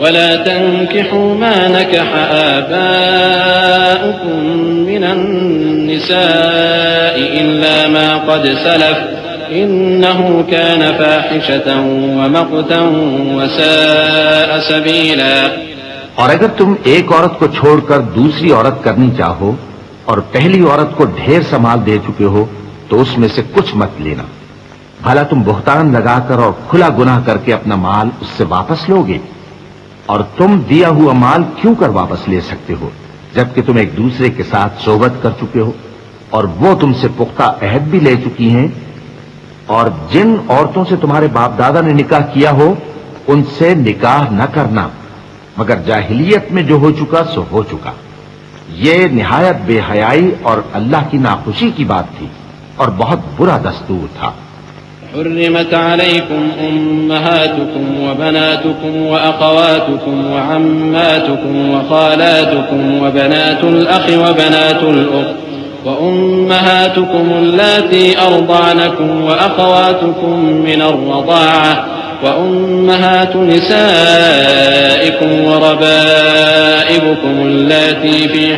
ولا تنكحوا ما نكح آباؤكم من النساء إلا ما قد سلف إنه كان فاحشة ومقتا وساء سبيلا। और अगर तुम एक औरत को छोड़कर दूसरी औरत करनी चाहो और पहली औरत को ढेर सा माल दे चुके हो तो उसमें से कुछ मत लेना। भला तुम बुहतान लगाकर और खुला गुनाह करके अपना माल उससे वापस लोगे? और तुम दिया हुआ माल क्यों कर वापस ले सकते हो जबकि तुम एक दूसरे के साथ सोबत कर चुके हो और वो तुमसे पुख्ता अहद भी ले चुकी हैं। और जिन औरतों से तुम्हारे बाप दादा ने निकाह किया हो उनसे निकाह न करना, मगर जाहिलियत में जो हो चुका सो हो चुका। ये निहायत बेहयाई और अल्लाह की नाखुशी की बात थी और बहुत बुरा दस्तूर था। حرمت عليكم أمهاتكم وبناتكم وأخواتكم وعماتكم وخالاتكم وبنات الأخ وبنات الأخت وأمهاتكم اللاتي أرضعنكم وأخواتكم من الرضاعة وأمهات نسائكم وربائبكم اللاتي في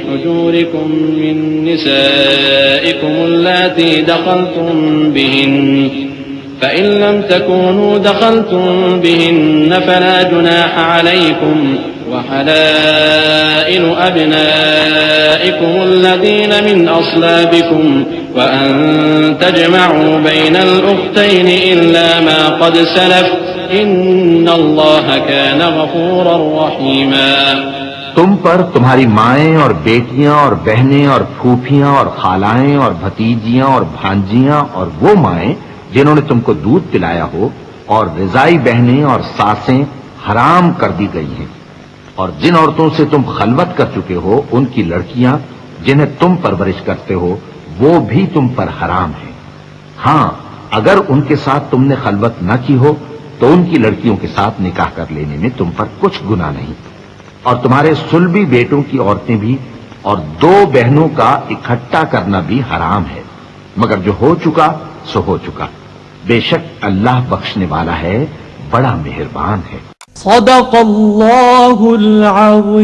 حجوركم من نسائكم اللاتي دخلتم بهن فإن لم تكونوا دخلتم بهن فلا جناح عليكم وحلائل أبنائكم الذين من أصلابكم وأن تجمعوا بين الأختين إلا ما قد سلف इन्नल्लाह कान गफूरर रहीमा। तुम पर तुम्हारी माएं और बेटियां और बहनें और फूफियां और खालाएं और भतीजियां और भांजियां और वो माएं जिन्होंने तुमको दूध पिलाया हो और रिजाई बहनें और सासें हराम कर दी गई हैं, और जिन औरतों से तुम खलवत कर चुके हो उनकी लड़कियां जिन्हें तुम परवरिश करते हो वो भी तुम पर हराम है। हां, अगर उनके साथ तुमने खलवत न की हो तो उनकी लड़कियों के साथ निकाह कर लेने में तुम पर कुछ गुनाह नहीं, और तुम्हारे सुलभी बेटों की औरतें भी और दो बहनों का इकट्ठा करना भी हराम है, मगर जो हो चुका सो हो चुका। बेशक अल्लाह बख्शने वाला है, बड़ा मेहरबान है। सदक़ल्लाहुल अज़ीम।